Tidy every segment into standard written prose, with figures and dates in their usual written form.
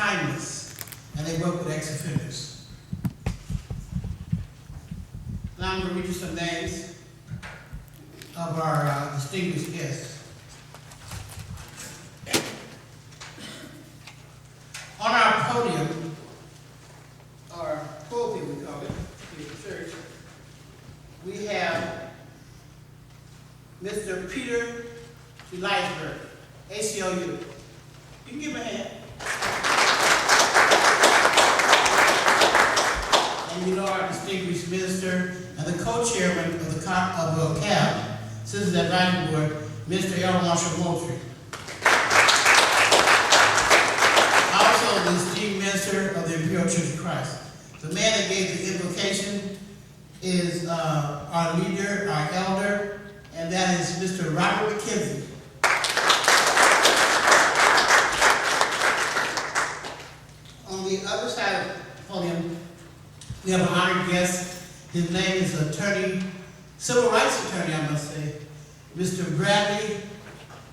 kindness, and they work with ex-offenders. Now I'm going to read you some names of our distinguished guests. On our podium, or pulpit we call it, here at church, we have Mr. Peter Eliasberg, ACLU. You can give him a hand. And you know our distinguished minister and the co-chairman of the CAB, Citizens Advisory Board, Mr. L. Marshall Moultrie. Also, the esteemed minister of the Imperial Church of Christ. The man that gave the invocation is our leader, our elder, and that is Mr. Robert McKenzie. On the other side of the podium, we have an honored guest. His name is attorney, civil rights attorney, I must say, Mr. Bradley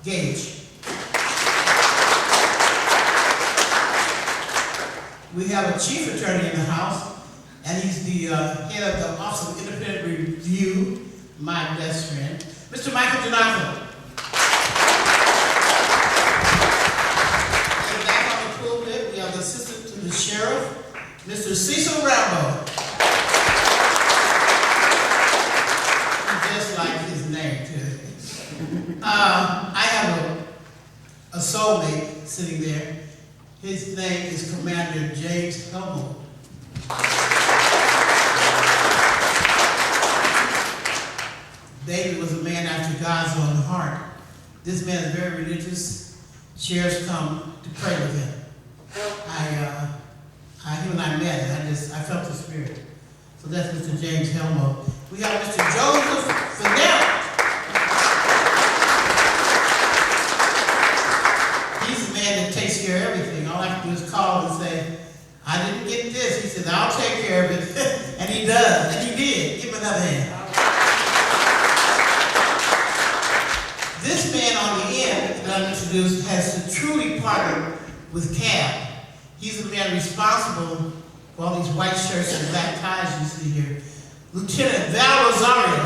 Gage. We have a chief attorney in the house, and he's the head of the Office of Independent Review, my best friend, Mr. Michael Donato. And back on the pulpit, we have the assistant to the sheriff, Mr. Cecil Rambo. Just like his name, too. I have a soulmate sitting there. His name is Commander James Helmo. David was a man after God's own heart. This man is very religious. Sheriffs come to pray with him. Him and I met, and I felt the spirit. So that's Mr. James Helmo. We have Mr. Joseph Fidel. He's the man that takes care of everything. All I have to do is call and say, I didn't get this. He says, I'll take care of it. And he does. And he did. Give him another hand. This man on the end that I'm introduced has to truly partner with CAB. He's the man responsible for all these white shirts and black ties you see here. Lieutenant Val Rosario.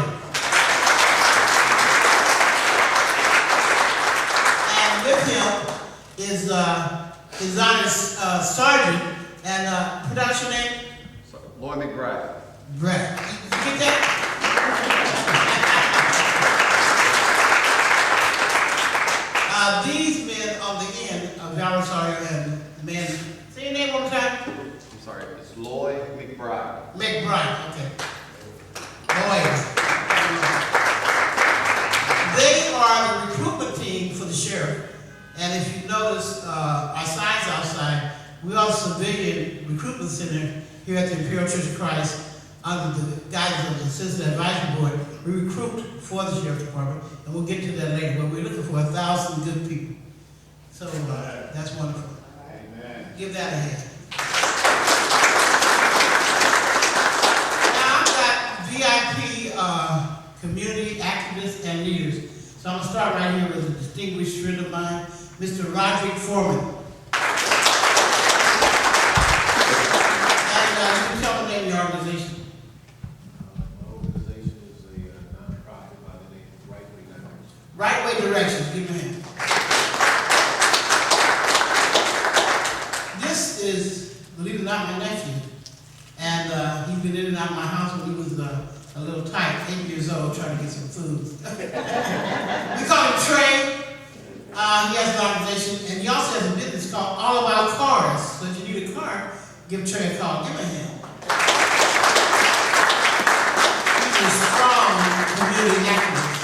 And with him is his honor sergeant and production name? Lloyd McBride. Brad. You get that? These men on the end of Val Rosario and the man, say your name one more time. I'm sorry, it's Lloyd McBride. McBride, okay. Lloyd. They are the recruitment team for the sheriff. And if you notice our signs outside, we are a civilian recruitment center here at the Imperial Church of Christ under the guidance of the Citizens Advisory Board. We recruit for the Sheriff's Department, and we'll get to that later, but we're looking for 1,000 good people. So that's wonderful. Amen. Give that a hand. Now I've got VIP community activists and leaders. So I'm going to start right here with a distinguished friend of mine, Mr. Roderick Foreman. And you can tell the name of your organization. My organization is a nonprofit by the name of Right Way Directions. Right Way Directions, give me a hand. This is, believe it or not, my nephew. And he's been in and out of my house when he was a little tight, 8 years old, trying to get some food. We call him Trey. He has an organization, and he also has a business called All About Cars. So if you need a car, give Trey a call. Give him a hand. He's a strong community activist.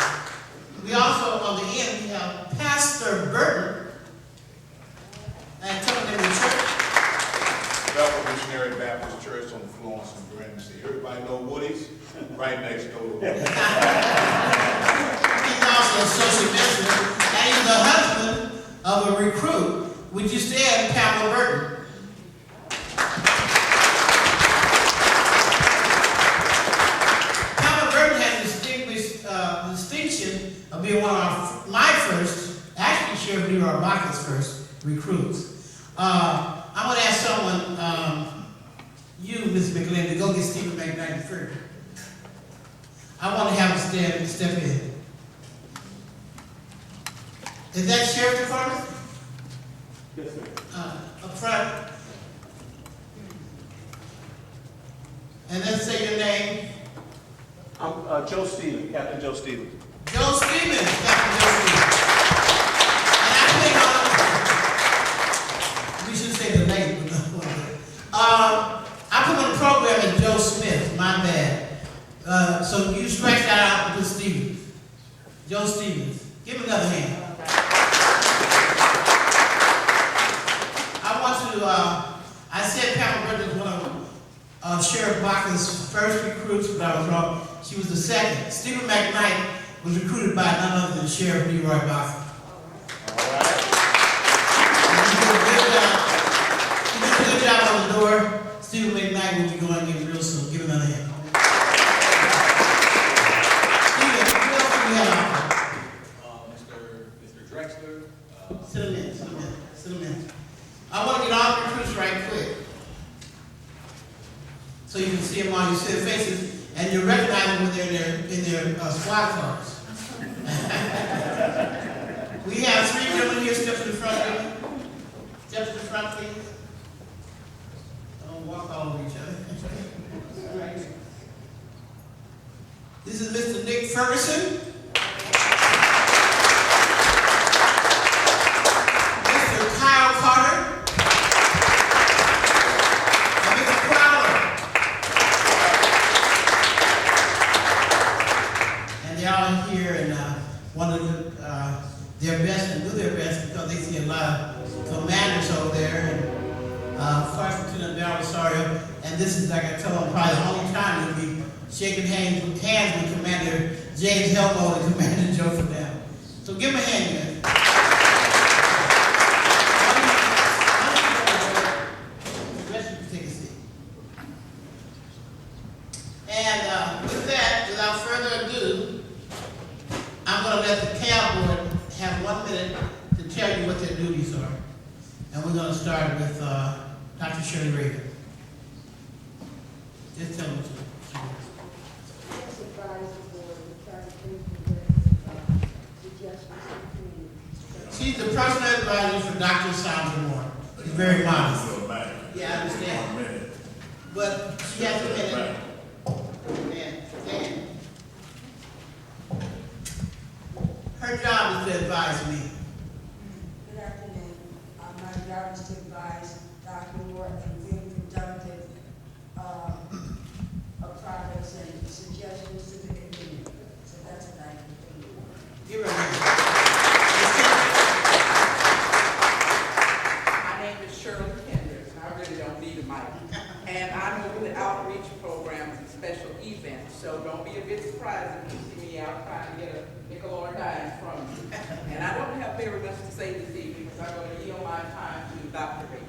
We also, on the end, we have Pastor Burton. And tell him the church. Bethel Missionary Baptist Church on Florence and Guernsey. Everybody know Woody's? Right next door to Woody's. He's also a social minister, and he's the husband of a recruit. Would you stand, Pamela Burton? Pamela Burton has the distinction of being one of my first, actually Sheriff Leroy Baca's first recruits. I'm gonna ask someone, you, Ms. McGlynn, to go get Stephen McKnight first. I want to have him step in. Is that Sheriff Department? Yes, sir. Up front. And then say your name. I'm Joe Stevens, Captain Joe Stevens. Joe Stevens, Captain Joe Stevens. And I think we should say the name. I put on the program as Joe Smith, my bad. So you scratch that out and put Stevens. Joe Stevens. Give him another hand. I want to, I said Pamela Bridges was one of Sheriff Baca's first recruits, but I was wrong. She was the second. Stephen McKnight was recruited by none other than Sheriff Leroy Baca. He did a good job on the door. Stephen McKnight will be going in real soon. Give him another hand. Stephen, who else do we have? Mr. Drexler. Sit him in, sit him in, sit him in. I want to get all the recruits right quick. So you can see them while you see their faces, and you recognize them when they're in their squad cars. We have 3 gentlemen here. Step to the front, gentlemen. Step to the front, please. Don't walk all over each other. Right. This is Mr. Nick Ferguson. Mr. Kyle Carter. And Mr. Crowder. And they're all here and want to do their best and do their best because they see a lot of commanders over there. And First Lieutenant Darryl Rosario. And this is, like I told them, probably the only time you'll be shaking hands with Commander James Helmo and Commander Joe Fidel. So give him a hand, man. The rest of you take a seat. And with that, without further ado, I'm going to let the CAB board have 1 minute to tell you what their duties are. And we're going to start with Dr. Shirley Raven. Just tell me what you She's the personal advisor for Dr. Sandra Moore. She's very modest. Yeah, I understand. But she has a minute. And her job is to advise me. Good afternoon. My job is to advise Dr. Moore and we've conducted projects and suggestions to the community. So that's what I can do. Give her a hand. My name is Shirley Kendrick, and I really don't need a mic. And I'm over the outreach programs and special events, so don't be a bit surprised if you see me out trying to get a nickel or a dime from you. And I don't have very much to say this evening because I'm going to yield my time to Dr. Reyes.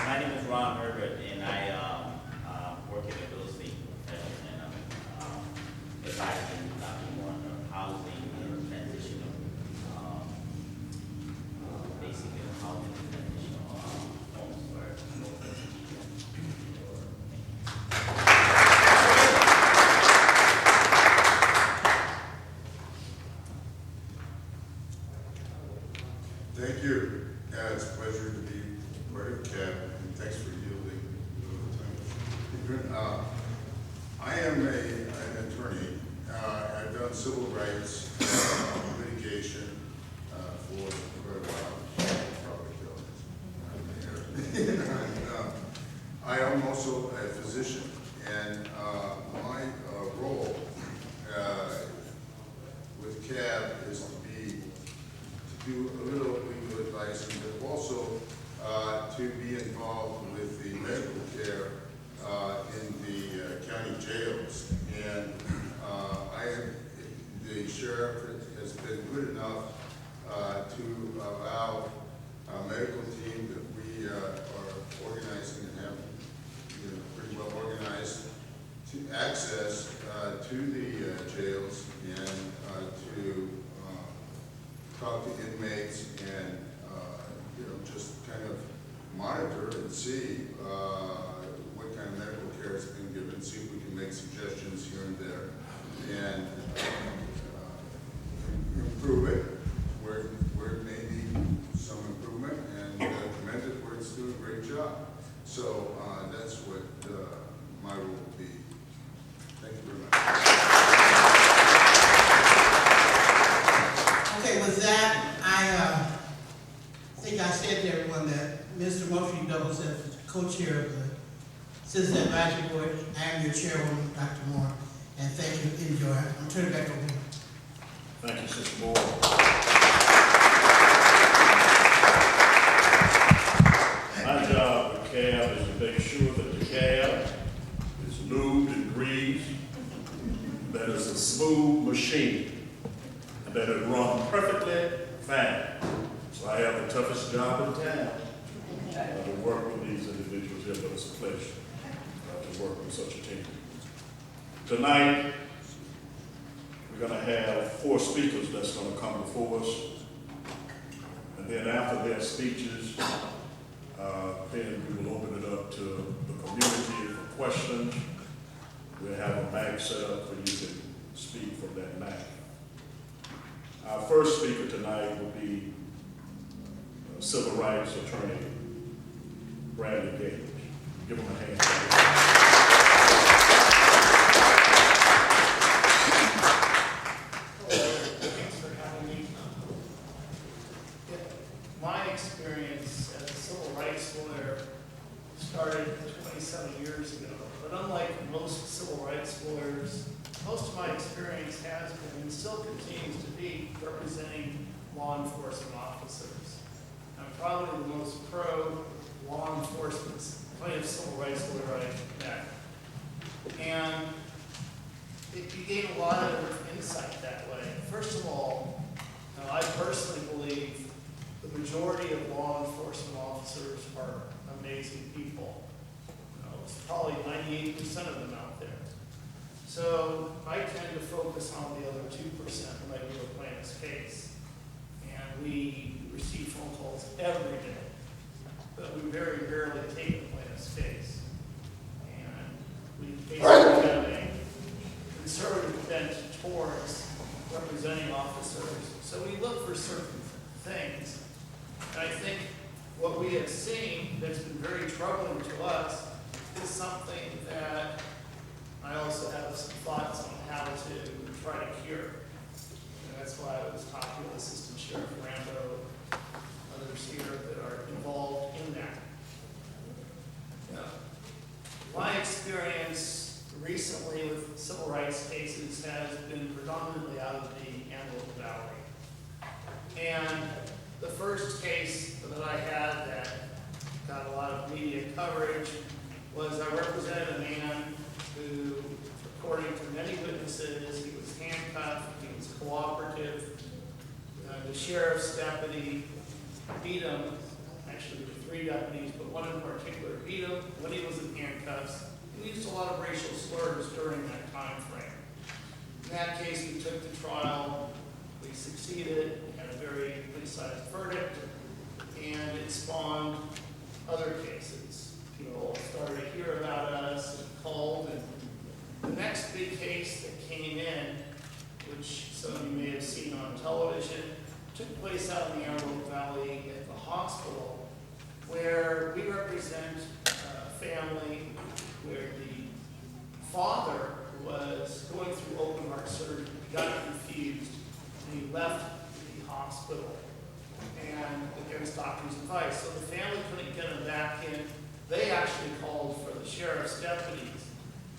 My name is Ron Herbert, and I work in the real estate profession, and I'm advising Dr. Moore on her housing and transition of basically housing and transition of homes for Thank you. It's a pleasure to be part of CAB, and thanks for yielding the time. I am an attorney. I've done civil rights litigation for quite a while. Probably killed us. I am also a physician, and my role with CAB is to do a little legal advice, but also to be involved with the medical care in the county jails. And the sheriff has been good enough to allow a medical team that we are organizing and have pretty well organized to access to the jails and to talk to inmates and, just kind of monitor and see what kind of medical care has been given, see if we can make suggestions here and there, and improve it where it may need some improvement, and commend it where it's doing a great job. So that's what my role will be. Thank you very much. Okay, with that, I think I said to everyone that Mr. Moshe Douglas is co-chair of the Citizen Advisory Board. I am your chairwoman, Dr. Moore, and thank you. Enjoy. I'm turning it back over to you. Thank you, Sister Moore. My job with CAB is to make sure that the cab is lubed and greased, that it's a smooth machine, and that it runs perfectly fine. So I have the toughest job in town to work with these individuals here, but it's a pleasure to work with such a team. Tonight, we're going to have 4 speakers that's going to come before us. And then after their speeches, then we will open it up to the community for questions. We'll have a mic set up for you to speak from that mic. Our first speaker tonight will be civil rights attorney Bradley Gage. Give him a hand. Thanks for having me. My experience as a civil rights lawyer started 27 years ago, but unlike most civil rights lawyers, most of my experience has been and still continues to be representing law enforcement officers. I'm probably the most pro-law enforcement plaintiff civil rights lawyer I've met. And you gain a lot of insight that way. First of all, I personally believe the majority of law enforcement officers are amazing people. It's probably 98% of them out there. So I tend to focus on the other 2% when I do a plaintiff's case. And we receive phone calls every day, but we very rarely take a plaintiff's case. And we basically have a conservative bent towards representing officers. So we look for certain things. And I think what we have seen that's been very troubling to us is something that I also have some thoughts on how to try to cure. And that's why I was talking with Assistant Sheriff Rambo, others here that are involved in that. My experience recently with civil rights cases has been predominantly out of the Antelope Valley. And the first case that I had that got a lot of media coverage was I represented a man who, according to many witnesses, he was handcuffed, he was cooperative. The sheriff's deputy beat him. Actually, there were 3 deputies, but one in particular beat him when he was in handcuffs. He used a lot of racial slurs during that time frame. In that case, we took to trial. We succeeded, had a very good-sized verdict, and it spawned other cases. People started to hear about us and called, and the next big case that came in, which some of you may have seen on television, took place out in the Antelope Valley at the hospital, where we represent a family where the father was going through open heart surgery, got confused, and he left the hospital and against doctor's advice. So the family couldn't get him back in. They actually called for the sheriff's deputies.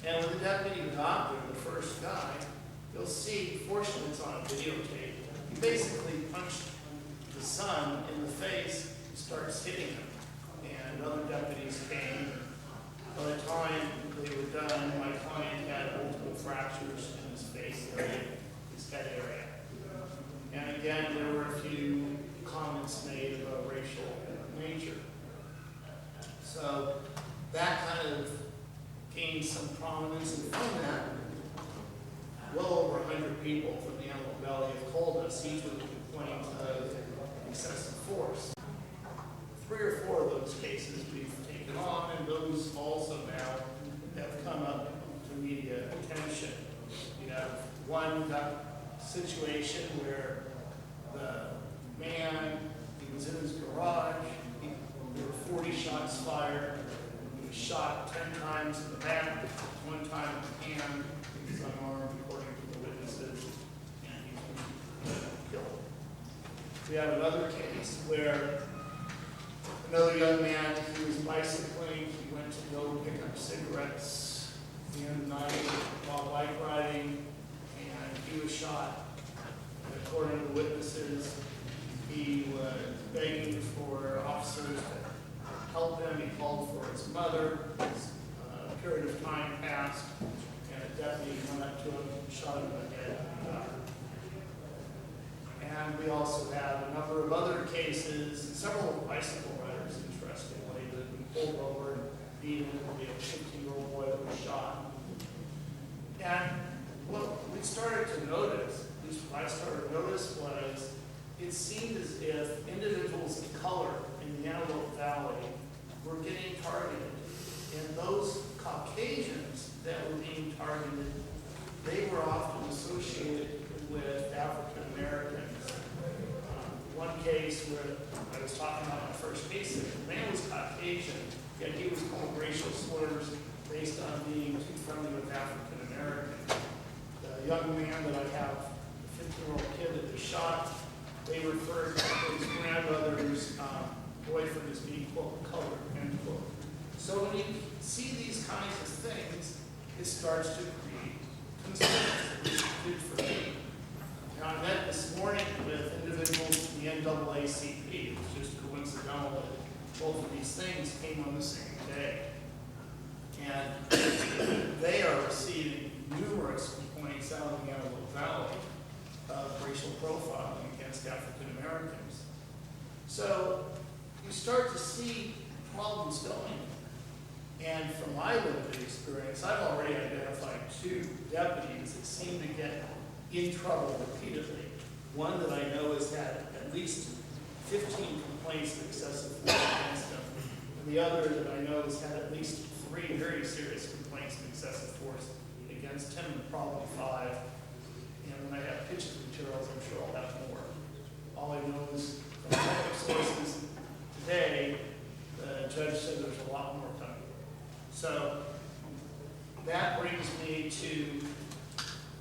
And when the deputy got there, the first guy, you'll see, fortunately it's on a videotape, he basically punched the son in the face and starts hitting him. And other deputies came. By the time they were done, my client had multiple fractures in his face area, his head area. And again, there were a few comments made of a racial nature. So that kind of gained some prominence, and from that, well over 100 people from the Antelope Valley have called us, each with a complaint of those also now have come up to media attention. You have one situation where the man, he was in his garage, there were 40 shots fired, he was shot 10 times in the back, 1 time in the hand, he was unarmed according to the witnesses, and he's been killed. We have another case where another young man, he was bicycling, he went to go pick up cigarettes at the end of the night while bike riding, and he was shot. And according to witnesses, he was begging for officers to help him. He called for his mother. A period of time passed, and a deputy went up to him, shot him in the head, and died. And we also have a number of other cases, several bicycle riders, interestingly, that have been pulled over and beaten. We have a 15-year-old boy that was shot. And what we started to notice, at least what I started to notice, was it seemed as if individuals of color in the Antelope Valley were getting targeted. And those Caucasians that were being targeted, they were often associated with African Americans. One case where I was talking about my first case, the man was Caucasian, yet he was called racial slurs based on being too friendly with African Americans. The young man that I have, the 15-year-old kid that was shot, they referred to his grandmother's boyfriend as being, quote, colored, end quote. So when you see these kinds of things, it starts to create concerns, which it did for me. Now, I met this morning with individuals from the NAACP. It was just coincidental that both of these things came on the same day. And they are receiving numerous complaints out of the Antelope Valley of racial profiling against African Americans. So you start to see problems going. And from my limited experience, I've already identified 2 deputies that seem to get in trouble repeatedly. One that I know has had at least 15 complaints of excessive force against him, and the other that I know has had at least 3 very serious complaints of excessive force against him, and probably 5. And when I have pictures of materials, I'm sure I'll have more. All I know is from public sources today, the judge said there's a lot more coming. So that brings me to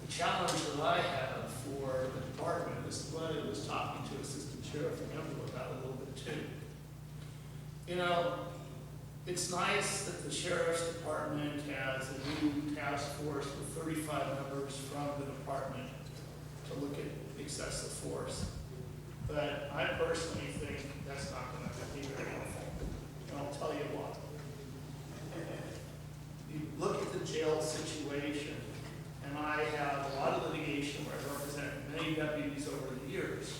the challenge that I have for the department. This is what I was talking to Assistant Sheriff Campbell about a little bit too. You know, it's nice that the Sheriff's Department has a new task force with 35 members from the department to look at excessive force. But I personally think that's not going to be very helpful. And I'll tell you why. You look at the jail situation, and I have a lot of litigation where I've represented many deputies over the years.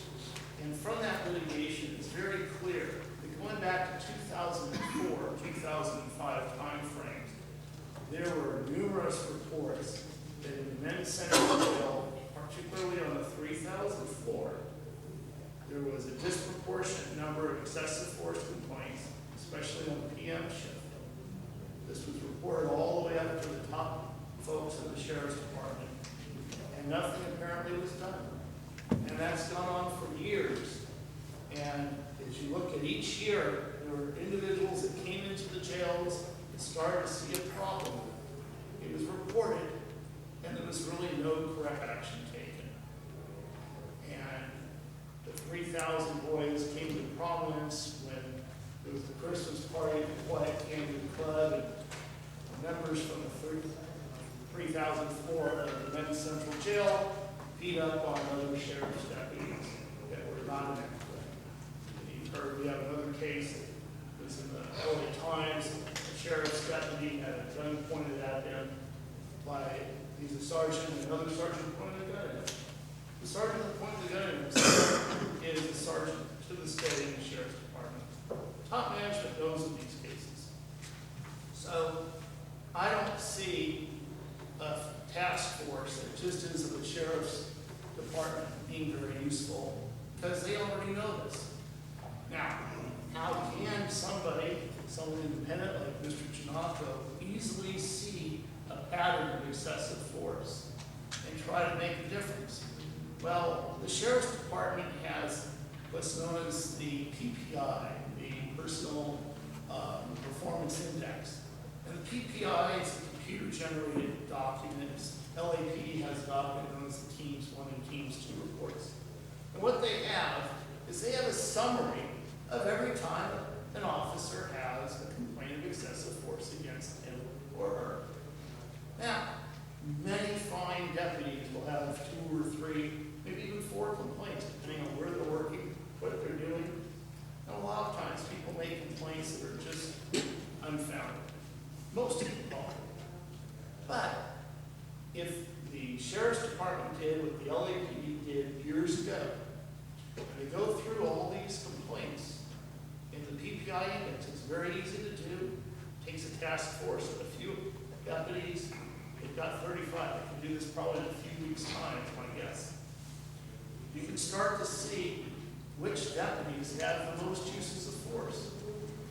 And from that litigation, it's very clear that going back to 2004, 2005 timeframes, there were numerous reports that in the men's central jail, particularly on the 3,000th floor, there was a disproportionate number of excessive force complaints, especially on the PM shift. This was reported all the way up to the top folks in the Sheriff's Department, and nothing apparently was done. And that's gone on for years. And as you look at each year, there were individuals that came into the jails and started to see a problem. It was reported, and there was really no correct action taken. And the 3,000 boys came to prominence when there was the Christmas party at the Quiet Canyon Club, and members from the 3,000th floor of the men's central jail beat up on other sheriff's deputies that were not in that clip. You've heard we have another case that was in the early times. The sheriff's deputy had a gun pointed at him by, he's a sergeant, and another sergeant pointed a gun at him. The sergeant that pointed the gun at him is the sergeant to this day in the Sheriff's Department. Top management knows of these cases. So I don't see a task force that just is of the Sheriff's Department being very useful, because they already know this. Now, how can somebody someone independent like Mr. Chinaco easily see a pattern of excessive force and try to make a difference. Well, the Sheriff's Department has what's known as the PPI, the Personal Performance Index. And the PPI is a computer-generated document. LAPD has a document known as the Teams 1 and Teams 2 reports. And what they have is they have a summary of every time an officer has a complaint of excessive force against him or her. Now, many fine deputies will have 2 or 3, maybe even 4 complaints, depending on where they're working, what they're doing. And a lot of times people make complaints that are just unfounded. Most people don't. But if the Sheriff's Department did what the LAPD did years ago, they go through all these complaints in the PPI index. It's very easy to do. It takes a task force of a few deputies. They've got 35. They can do this probably in a few weeks' time, is my guess. You can start to see which deputies have the most uses of force.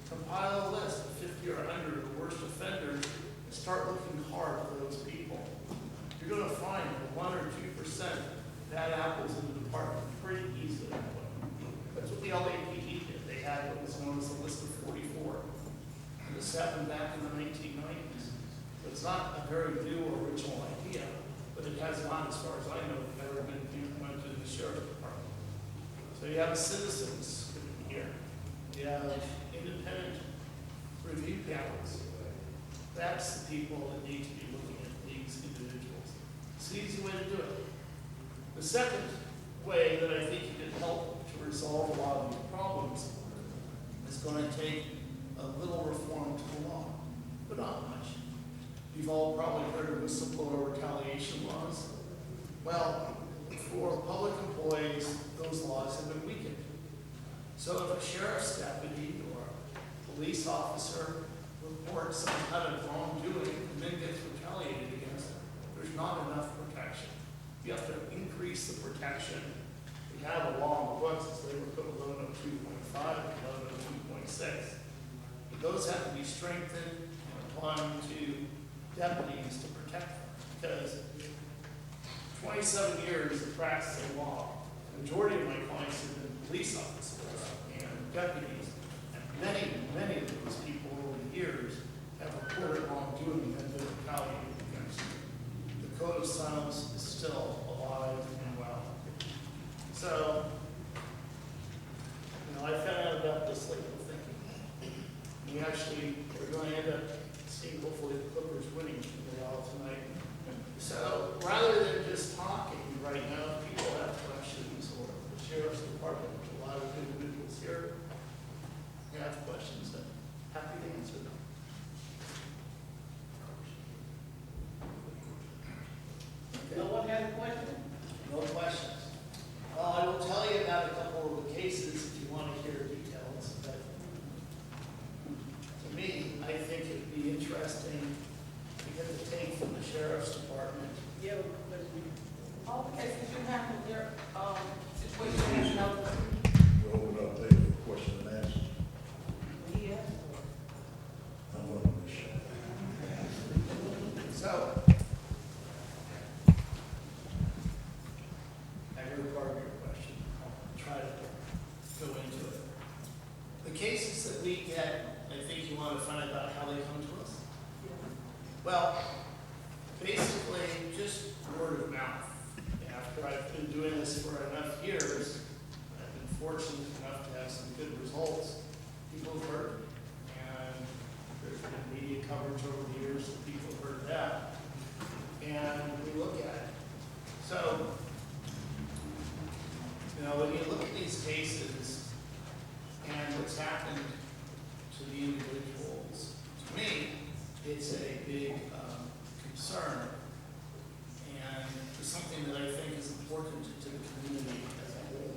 Compile a list of 50 or 100 of the worst offenders and start looking hard for those people. You're going to find that 1 or 2% bad apples in the department pretty easily. That's what the LAPD did. They had what was known as a list of 44. And this happened back in the 1990s. So it's not a very new or original idea, but it has not, as far as I know, ever been implemented in the Sheriff's Department. So you have citizens here. You have independent review panels. That's the people that need to be looking at these individuals. It's an easy way to do it. The second way that I think you can help to resolve a lot of these problems is going to take a little reform to the law, but not much. You've all probably heard of whistleblower retaliation laws. Well, for public employees, those laws have been weakened. So if a sheriff's deputy or a police officer reports some kind of wrongdoing and then gets retaliated against, there's not enough protection. You have to increase the protection. We have a law in the books, it's Labor Code 1102.5 and 1102.6. But those have to be strengthened and applied to deputies to protect them. Because 27 years of practicing law, the majority of my clients have been police officers and deputies, and many of those people over the years have reported wrongdoing and been retaliated against. The code of silence is still alive and well. So, I found out about this late thinking. We actually are going to end up seeing hopefully the Clippers winning tonight. So rather than just talking right now, if people have questions, or the Sheriff's Department, which a lot of individuals here have questions, I'm happy to answer them. Okay. No one has a question? No questions. I will tell you about a couple of the cases if you want to hear details. But to me, I think it'd be interesting to get the take from the Sheriff's Department. Yeah, but all the cases you have in their situation, you know. We'll open up there for question and answer. Yes. I'm going to wish. So, I heard part of your question. I'll try to go into it. The cases that we get, I think you want to find out about how they come to us. Well, basically, just word of mouth. After I've been doing this for enough years, I've been fortunate enough to have some good results. People have heard, and there's been media coverage over the years that people have heard that. And we look at it. So, when you look at these cases and what's happened to the individuals, to me, it's a big concern, and it's something that I think is important to the community as a whole.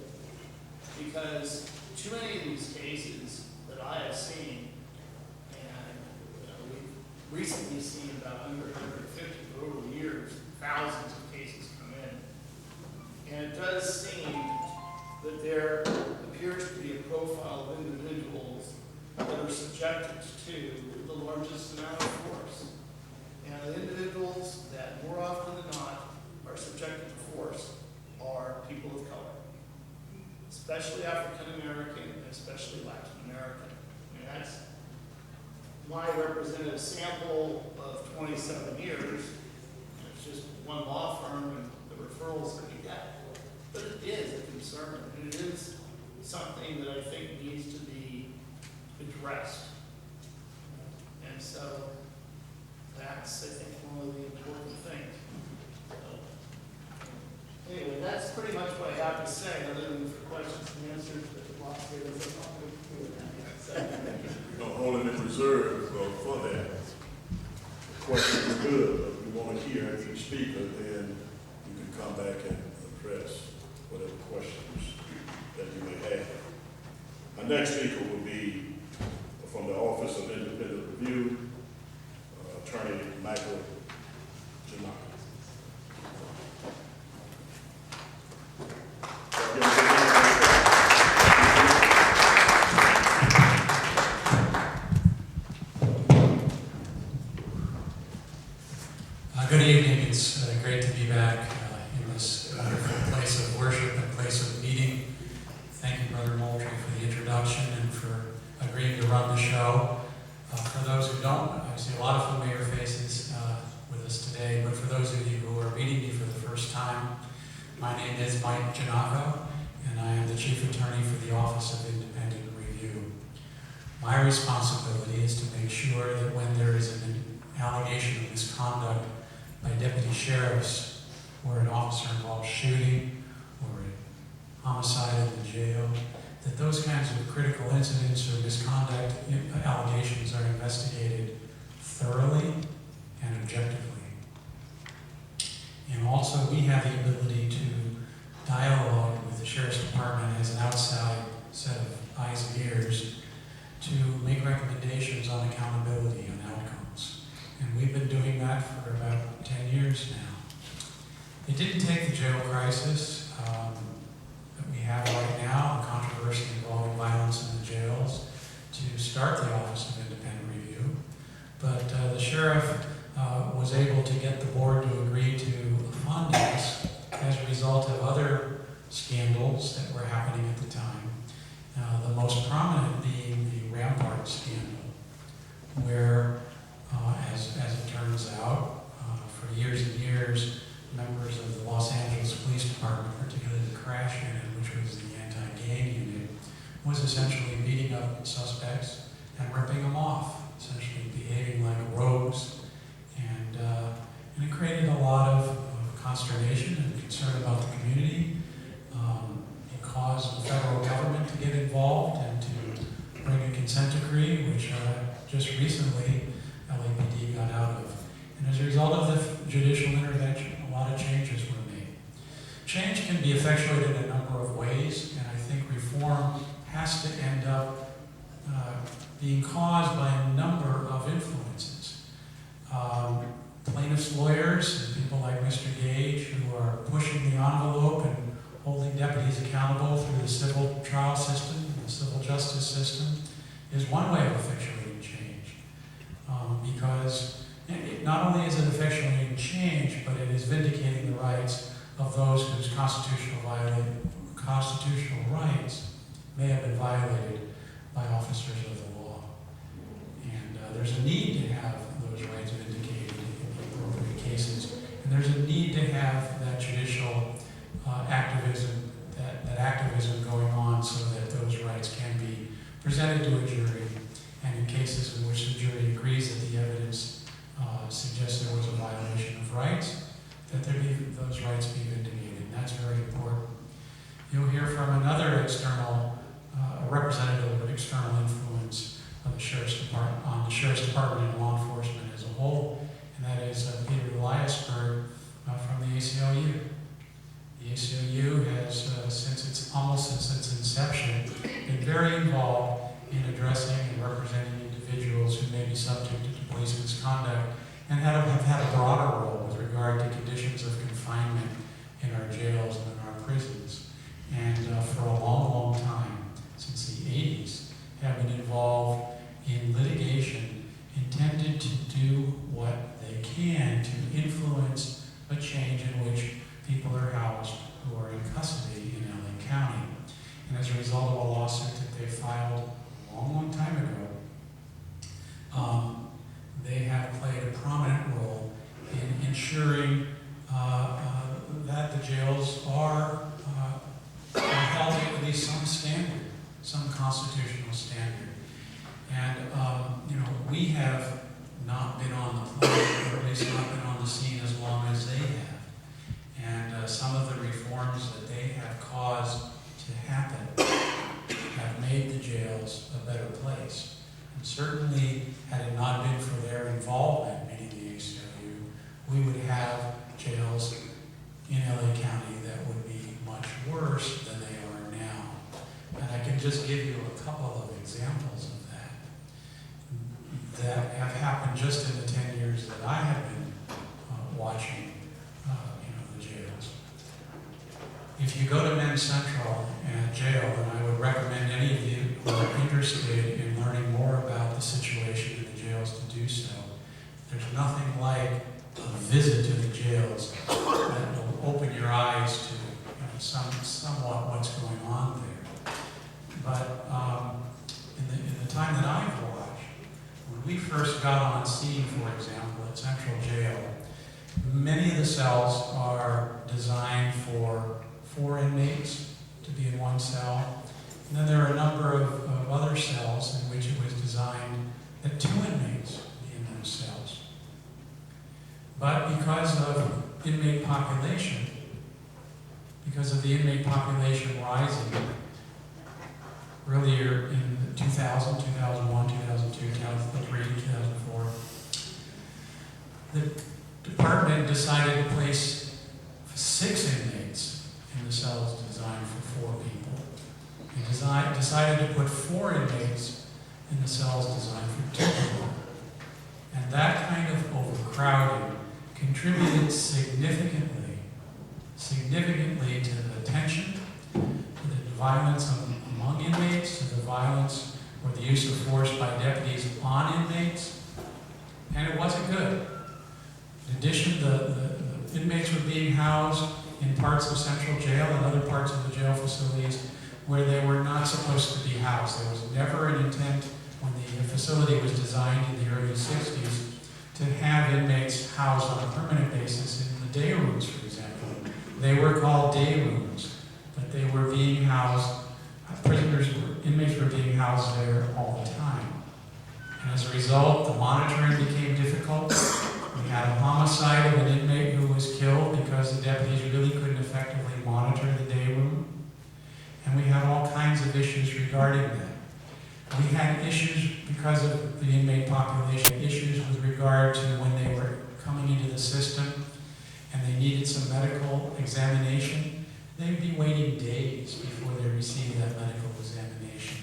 Because too many of these cases that I have seen, and we've recently seen about under 150, but over the years, thousands of cases come in. And it does seem that there appears to be a profile of individuals that are are subjected to the largest amount of force. And the individuals that more often than not are subjected to force are people of color, especially African American and especially Latin American. I mean, that's my representative sample of 27 years. It's just one law firm and the referrals that we get. But it is a concern, and it is something that I think needs to be addressed. And so that's, I think, one of the important things. Anyway, that's pretty much what I have to say, other than for questions and answers that the boss gave us. I'm not going to do that yet. So. We're gonna hold it in reserve for that. Questions are good, but we want to hear from the speaker, then you can come back and address whatever questions that you may have. Our next speaker will be from the Office of Independent Review, Attorney Michael Janaka. Good evening. It's great to be back in this wonderful place of worship and place of meeting. Thank you, Brother Moultrie, for the introduction and for agreeing to run the show. For those who don't, I see a lot of familiar faces with us today, but for those of you who are meeting me for the first time, my name is Mike Janaka, and I am the Chief Attorney for the Office of Independent Review. My responsibility is to make sure that when there is an allegation of misconduct by deputy sheriffs, or an officer involved shooting, or a homicide in the jail, that those kinds of critical incidents or misconduct allegations are investigated thoroughly and objectively. And also, we have the ability to dialogue with the Sheriff's Department as an outside set of eyes and ears to make recommendations on accountability and outcomes. And we've been doing that for about 10 years now. It didn't take the jail crisis that we have right now, the controversy involving violence in the jails, to start the Office of Independent Review. But the sheriff was able to get the board to agree to fund us as a result of other scandals that were happening at the time. The most prominent being the Rampart scandal, where as it turns out, for years and years, members of the Los Angeles Police Department, particularly the crash unit, which was the anti-gang unit, was essentially beating up suspects and ripping them off, essentially behaving like rogues. And it created a lot of consternation and concern about the community. It caused the federal government to get involved and to bring a consent decree, which just recently LAPD got out of. And as a result of the judicial intervention, a lot of changes were made. Change can be effectuated in a number of ways, and I think reform has to end up being caused by a number of influences. Plaintiffs' lawyers and people like Mr. Gage, who are pushing the envelope and holding deputies accountable through the civil trial system and the civil justice system, is one way of effectuating change. Because not only is it effectuating change, but it is vindicating the rights of those whose constitutional rights may have been violated by officers of the law. And there's a need to have those rights vindicated in the appropriate cases. And there's a need to have that judicial activism, that activism going on so that those rights can be presented to a jury. And in cases in which the jury agrees that the evidence suggests there was a violation of rights, that those rights be vindicated. And that's very important. You'll hear from another external, a representative of external influence of the Sheriff's Department, on the Sheriff's Department and law enforcement as a whole, and that is Peter Eliasberg from the ACLU. The ACLU has, almost since its inception, been very involved in addressing and representing individuals who may be subject to police misconduct and have had a broader role with regard to conditions of confinement in our jails and in our prisons. And for a long, long time, since the 80s, have been involved and as a result of a lawsuit that they filed a long, long time ago, they have played a prominent role in ensuring that the jails are held to at least some standard, some constitutional standard. And, we have not been on the planet, or at least not been on the scene as long as they have. And some of the reforms that they have caused to happen have made the jails a better place. And certainly, had it not been for their involvement, meaning the ACLU, we would have jails in LA County that would be much worse than they are now. And I can just give you a couple of examples of that have happened just in the 10 years that I have been watching the jails. If you go to Men's Central and jail, and I would recommend any of you who are interested in learning more about the situation in the jails to do so, there's nothing like a visit to the jails that will open your eyes to somewhat what's going on there. But in the time that I've watched, when we first got on scene, for example, at Central Jail, many of the cells are designed for 4 inmates to be in one cell. And then there are a number of other cells in which it was designed that 2 inmates be in those cells. But because of inmate population, because of the inmate population rising earlier in 2000, 2001, 2002, 2003, 2004, the department decided to place 6 inmates in the cells designed for 4 people. And decided to put 4 inmates in the cells designed for 2 people. And that kind of overcrowding contributed significantly to the tension, to the violence among inmates, to the violence or the use of force by deputies on inmates, and it wasn't good. In addition, the inmates were being housed in parts of Central Jail and other parts of the jail facilities where they were not supposed to be housed. There was never an intent when the facility was designed in the early 60s to have inmates housed on a permanent basis in the day rooms, for example. They were called day rooms, but they were being housed, inmates were being housed there all the time. And as a result, the monitoring became difficult. We had a homicide of an inmate who was killed because the deputies really couldn't effectively monitor the day room. And we had all kinds of issues regarding that. We had issues because of the inmate population, issues with regard to when they were coming into the system and they needed some medical examination. They'd be waiting days before they received that medical examination,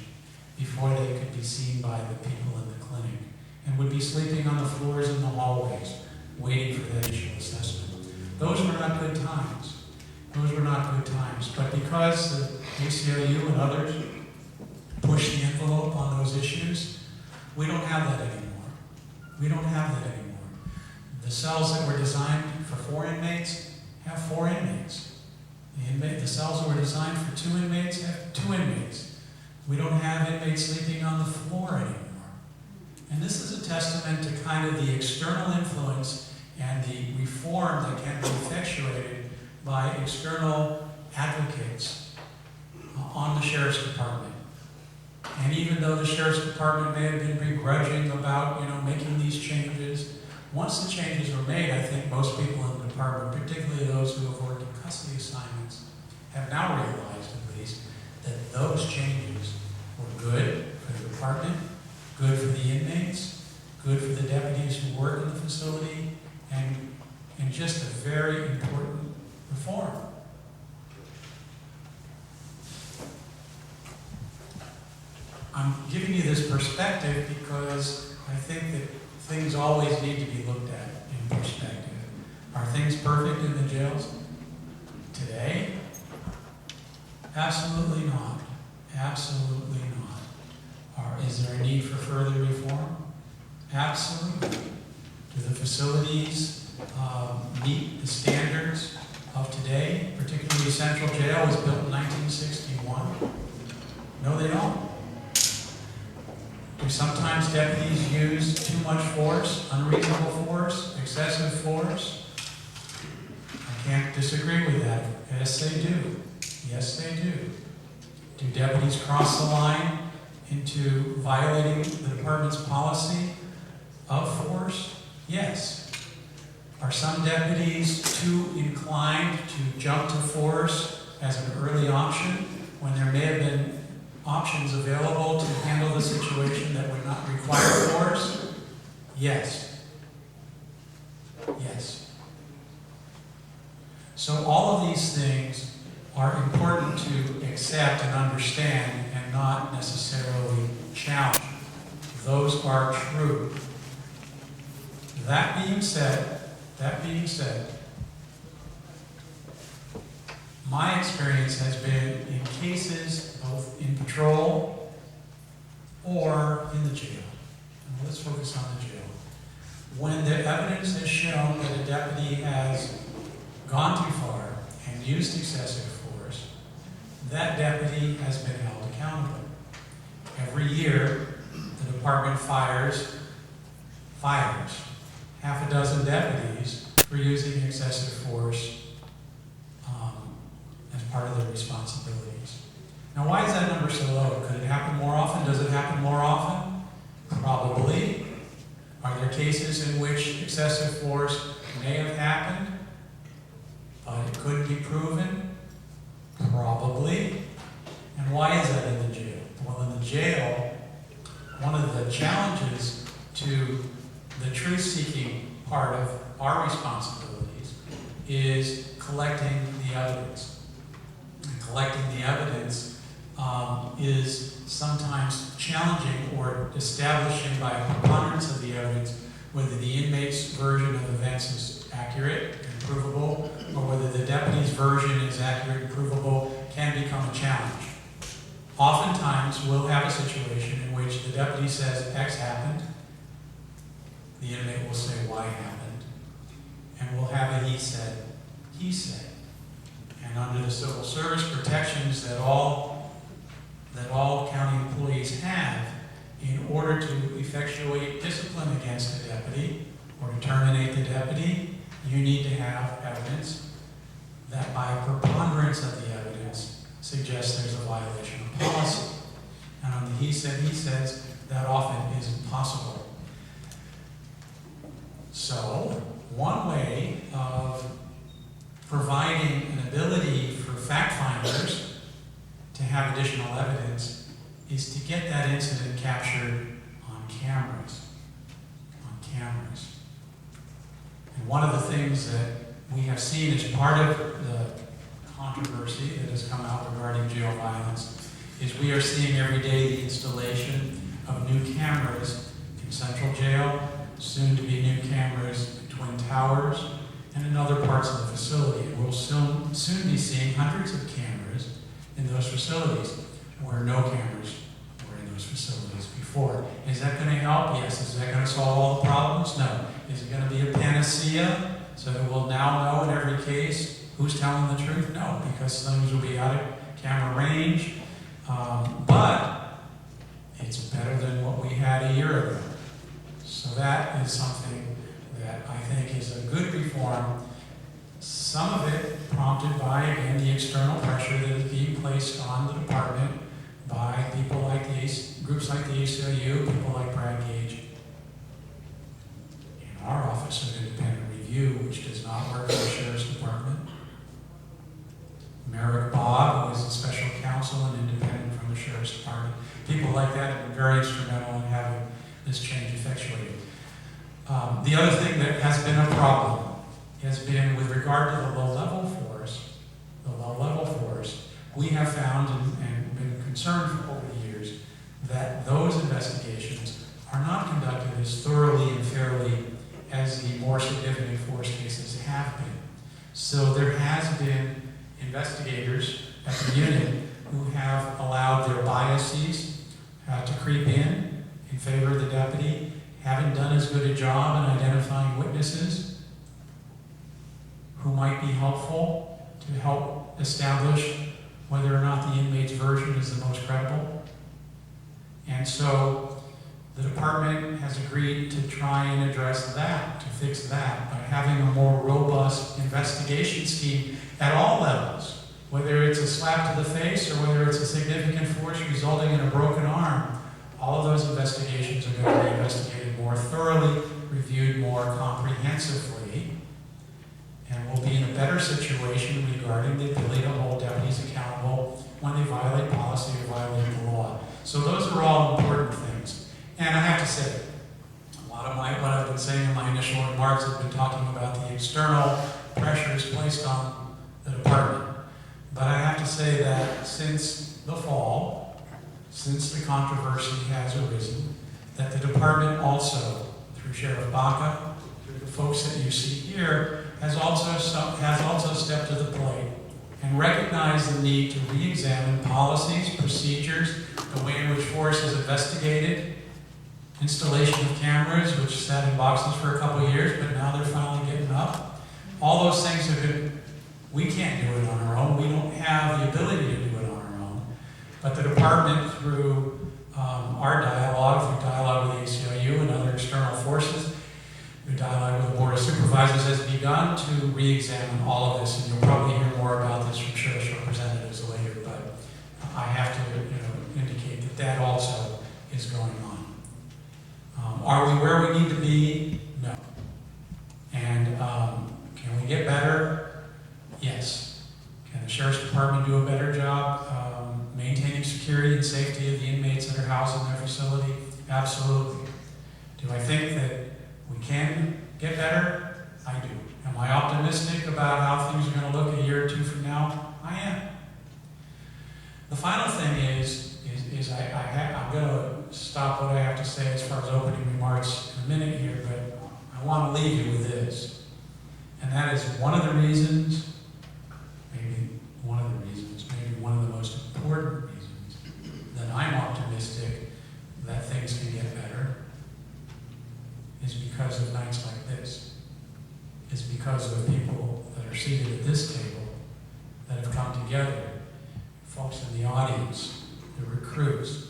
before they could be seen by the people in the clinic, and would be sleeping on the floors in the hallways, waiting for that initial assessment. Those were not good times. Those were not good times. But because the ACLU and others pushed the envelope on those issues, we don't have that anymore. We don't have that anymore. The cells that were designed for 4 inmates have 4 inmates. The cells that were designed for 2 inmates have 2 inmates. We don't have inmates sleeping on the floor anymore. And this is a testament to kind of the external influence and the reform that can be effectuated by external advocates on the Sheriff's Department. And even though the Sheriff's Department may have been begrudging about, making these changes, once the changes were made, I think most people in the department, particularly those who have worked in custody assignments, have now realized at least that those changes were good for the department, good for the inmates, good for the deputies who work in the facility, and just a very important reform. I'm giving you this perspective because I think that things always need to be looked at in perspective. Are things perfect in the jails today? Absolutely not. Absolutely not. Is there a need for further reform? Absolutely. Do the facilities meet the standards of today? Particularly Central Jail was built in 1961. No, they don't. Do sometimes deputies use too much force, unreasonable force, excessive force? I can't disagree with that. Yes, they do. Yes, they do. Do deputies cross the line into violating the department's policy of force? Yes. Are some deputies too inclined to jump to force as an early option when there may have been options available to handle the situation that would not require force? Yes. Yes. So all of these things are important to accept and understand and not necessarily challenge. Those are true. That being said, my experience has been in cases both in patrol or in the jail. And let's focus on the jail. When the evidence has shown that a deputy has gone too far and used excessive force, that deputy has been held accountable. Every year, the department fires half a dozen deputies for using excessive force as part of their responsibilities. Now, why is that number so low? Could it happen more often? Does it happen more often? Probably. Are there cases in which excessive force may have happened, but it couldn't be proven? Probably. And why is that in the jail? Well, in the jail, one of the challenges to the truth-seeking part of our responsibilities is collecting the evidence. And collecting the evidence is sometimes challenging, or establishing by a preponderance of the evidence whether the inmate's version of events is accurate and provable, or whether the deputy's version is accurate and provable, can become a challenge. Oftentimes, we'll have a situation in which the deputy says X happened, the inmate will say Y happened, and we'll have a he said. And under the civil service protections that all county employees have, in order to effectuate discipline against a deputy or to terminate the deputy, you need to have evidence that by a preponderance of the evidence suggests there's a violation of policy. And on the he says, that often isn't possible. So, one way of providing an ability for fact finders to have additional evidence is to get that incident captured on cameras. And one of the things that we have seen as part of the controversy that has come out regarding jail violence is we are seeing every day the installation of new cameras in Central Jail, soon to be new cameras in Twin Towers, and in other parts of the facility. And we'll soon be seeing hundreds of cameras in those facilities where no cameras were in those facilities before. Is that going to help? Yes. Is that going to solve all the problems? No. Is it going to be a panacea so that we'll now know in every case who's telling the truth? No, because things will be out of camera range. But it's better than what we had a year ago. So that is something that I think is a good reform. Some of it prompted by, again, the external pressure that is being placed on the department by people like groups like the ACLU, people like Brad Gage. In our Office of Independent Review, which does not work for the Sheriff's Department. Merrick Bob, who is a special counsel and independent from the Sheriff's Department. People like that have been very instrumental in having this change effectuated. The other thing that has been a problem has been with regard to the low-level force. We have found and been concerned over the years that those investigations are not conducted as thoroughly and fairly as the more significant force cases have been. So there has been investigators at the unit who have allowed their biases to creep in favor of the deputy, haven't done as good a job in identifying witnesses who might be helpful to help establish whether or not the inmate's version is the most credible. And so the department has agreed to try and address that, to fix that, by having a more robust investigation scheme at all levels, whether it's a slap to the face or whether it's a significant force resulting in a broken arm. All of those investigations are going to be investigated more thoroughly, reviewed more comprehensively, and we'll be in a better situation regarding the ability to hold deputies accountable when they violate policy or violate the law. So those are all important things. And I have to say, a lot of what I've been saying in my initial remarks have been talking about the external pressures placed on the department. But I have to say that since the fall, since the controversy has arisen, that the department also, through Sheriff Baca, through the folks that you see here, has also stepped to the plate and recognized the need to re-examine policies, procedures, the way in which force is investigated, installation of cameras, which sat in boxes for a couple of years, but now they're finally getting up. All those things have been, we can't do it on our own. We don't have the ability to do it on our own. But the department, through our dialogue, through dialogue with the ACLU and other external forces, through dialogue with the Board of Supervisors, has begun to re-examine all of this, and you'll probably hear more about this from Sheriff's representatives later, but I have to indicate that that also is going on. Are we where we need to be? No. And can we get better? Yes. Can the Sheriff's Department do a better job maintaining security and safety of the inmates that are housed in their facility? Absolutely. Do I think that we can get better? I do. Am I optimistic about how things are going to look a year or two from now? I am. The final thing is I'm going to stop what I have to say as far as opening remarks in a minute here, but I want to leave you with this. And that is one of the reasons, maybe one of the most important reasons that I'm optimistic that things can get better is because of nights like this. It's because of people that are seated at this table that have come together, folks in the audience, the recruits,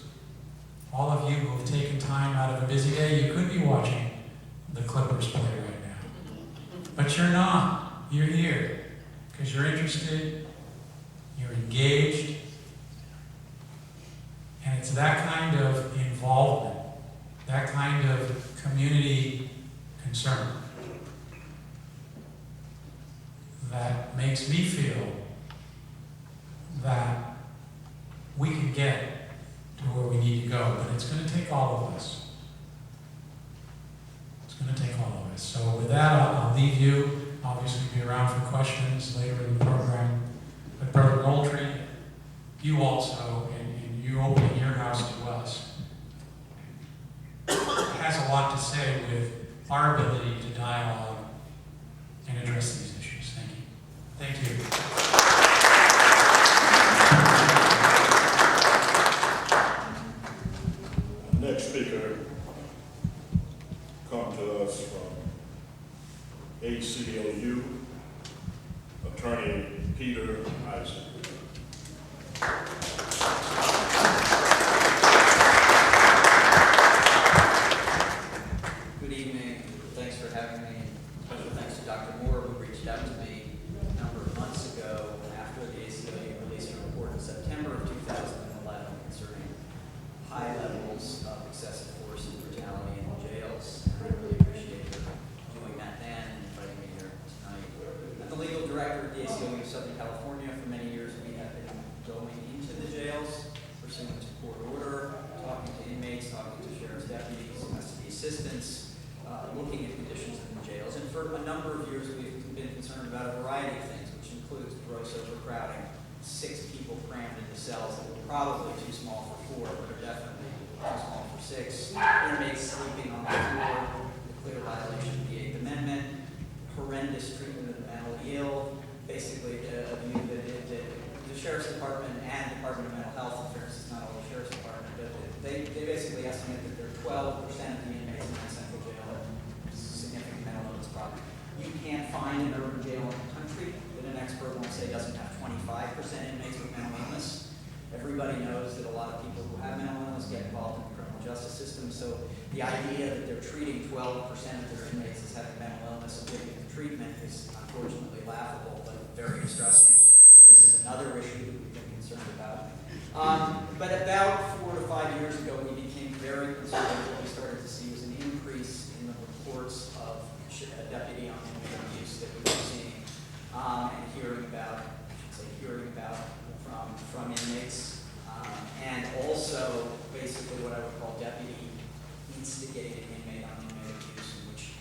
all of you who have taken time out of a busy day. You could be watching the Clippers play right now, but you're not. You're here because you're interested, you're engaged, and it's that kind of involvement, that kind of community concern that makes me feel that we can get to where we need to go, but it's going to take all of us. It's going to take all of us. So with that, I'll leave you. Obviously, be around for questions later in the program. But Brother Moultrie, you also, and you opening your house to us, has a lot to say with our ability to dialogue and address these issues. Thank you. Thank you. Next speaker come to us from ACLU, Attorney Peter Isaac. Good evening. Thanks for having me. Special thanks to Dr. Moore, who reached out to me a number of months ago after the ACLU released a report in September of 2011 concerning high levels of excessive force and brutality in jails. And I really appreciate her doing that then and inviting me here tonight. I'm the legal director of the ACLU of Southern California. For many years, we have been going into the jails, pursuant to court order, talking to inmates, talking to sheriff's deputies, custody assistants, looking at conditions in the jails. And for a number of years, we've been concerned about a variety of things, which includes gross overcrowding, 6 people crammed into cells that were probably too small for 4, but are definitely too small for 6, inmates sleeping on the floor, the clear violation of the 8th Amendment, horrendous treatment of the mentally ill, basically a view that the Sheriff's Department and Department of Mental Health, in fairness, it's not all the Sheriff's Department, but they basically estimate that there are 12% of the inmates in the central jail have significant mental illness problem. You can't find an urban jail in the country that an expert won't say doesn't have 20%. 25% inmates with mental illness. Everybody knows that a lot of people who have mental illness get involved in the criminal justice system, so the idea that they're treating 12% of their inmates as having mental illness and giving them treatment is unfortunately laughable, but very distressing. So this is another issue that we've been concerned about. But about 4 to 5 years ago, we became very concerned. What we started to see was an increase in the reports of deputy on inmate abuse that we were seeing and hearing about, from inmates, and also basically what I would call deputy instigated inmate on inmate abuse, in which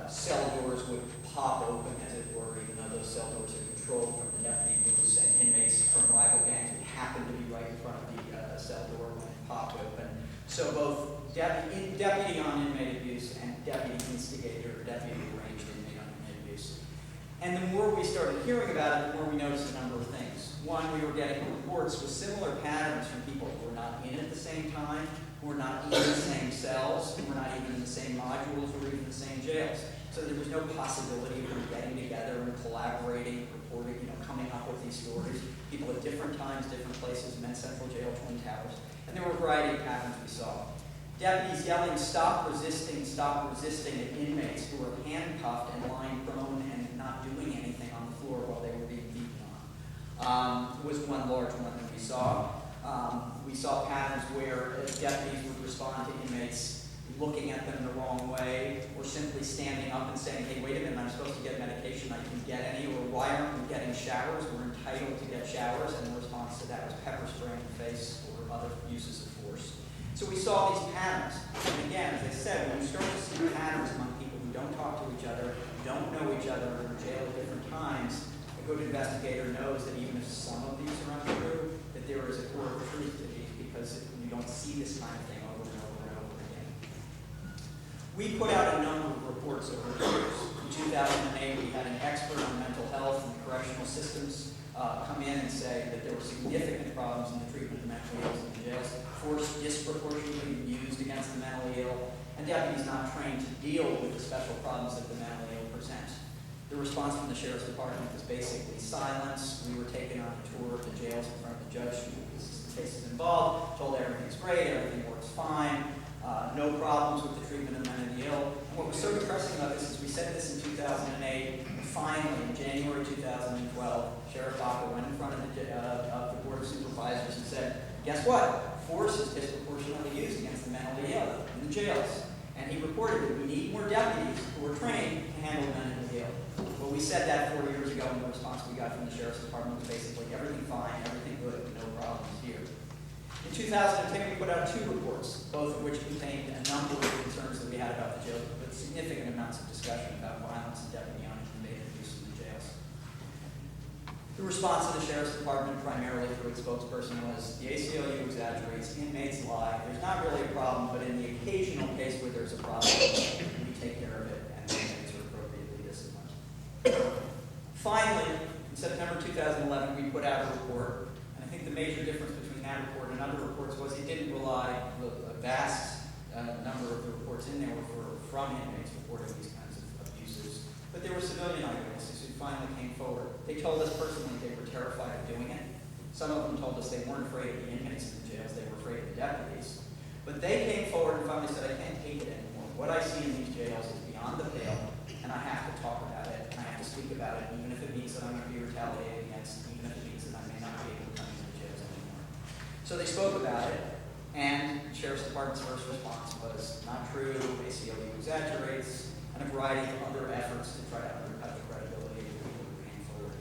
cell doors would pop open, as it were, even though those cell doors are controlled from the deputy booths, and inmates from rival gangs would happen to be right in front of the cell door when it popped open. So both deputy on inmate abuse and deputy instigator or deputy arranged inmate on inmate abuse. And the more we started hearing about it, the more we noticed a number of things. One, we were getting reports with similar patterns from people who were not in at the same time, who were not in the same cells, who were not even in the same modules or even the same jails. So there was no possibility of them getting together and collaborating, reporting, coming up with these stories. People at different times, different places, Men's Central Jail, Twin Towers. And there were a variety of patterns we saw. Deputies yelling, stop resisting at inmates who were handcuffed and lying prone and not doing anything on the floor while they were being beaten on, was one large one that we saw. We saw patterns where deputies would respond to inmates looking at them the wrong way, or simply standing up and saying, hey, wait a minute, I'm supposed to get medication, I didn't get any, or why aren't we getting showers? We're entitled to get showers, and the response to that was pepper spray in the face or other uses of force. So we saw these patterns. And again, as I said, when you start to see patterns among people who don't talk to each other, don't know each other, and are in jail at different times, a good investigator knows that even if some of these are untrue, that there is a core of truth to these, because you don't see this kind of thing over and over and over again. We put out a number of reports over the years. In 2008, we had an expert on mental health and correctional systems come in and say that there were significant problems in the treatment of mentally ill in the jails, force disproportionately used against the mentally ill, and deputies not trained to deal with the special problems that the mentally ill present. The response from the Sheriff's Department was basically silence. We were taken on a tour of the jails in front of the judge who was the cases involved, told everything's great, everything works fine, no problems with the treatment of mentally ill. And what was so depressing about this is we said this in 2008, and finally, in January 2012, Sheriff Baca went in front of the Board of Supervisors and said, guess what? Force is disproportionately used against the mentally ill in the jails. And he reported that we need more deputies who are trained to handle the mentally ill. Well, we said that 4 years ago, and the response we got from the Sheriff's Department was basically everything fine, everything good, no problems here. In 2010, we put out 2 reports, both of which contained a number of concerns that we had about the jails, with significant amounts of discussion about violence and deputy on inmate abuse in the jails. The response of the Sheriff's Department, primarily through its spokesperson, was the ACLU exaggerates, inmates lie, there's not really a problem, but in the occasional case where there's a problem, we take care of it and the inmates are appropriately disciplined. Finally, in September 2011, we put out a report, and I think the major difference between that report and other reports was it didn't rely, a vast number of the reports in there were from inmates reporting these kinds of abuses, but there were civilian eyewitnesses who finally came forward. They told us personally they were terrified of doing it. Some of them told us they weren't afraid of the inmates in the jails, they were afraid of the deputies. But they came forward and finally said, I can't take it anymore. What I see in these jails is beyond the pale, and I have to talk about it, and I have to speak about it, even if it means that I'm going to be retaliated against, even if it means that I may not be able to come into the jails anymore. So they spoke about it, and the Sheriff's Department's first response was not true, ACLU exaggerates, and a variety of other efforts to try to undercut the credibility of the people who came forward.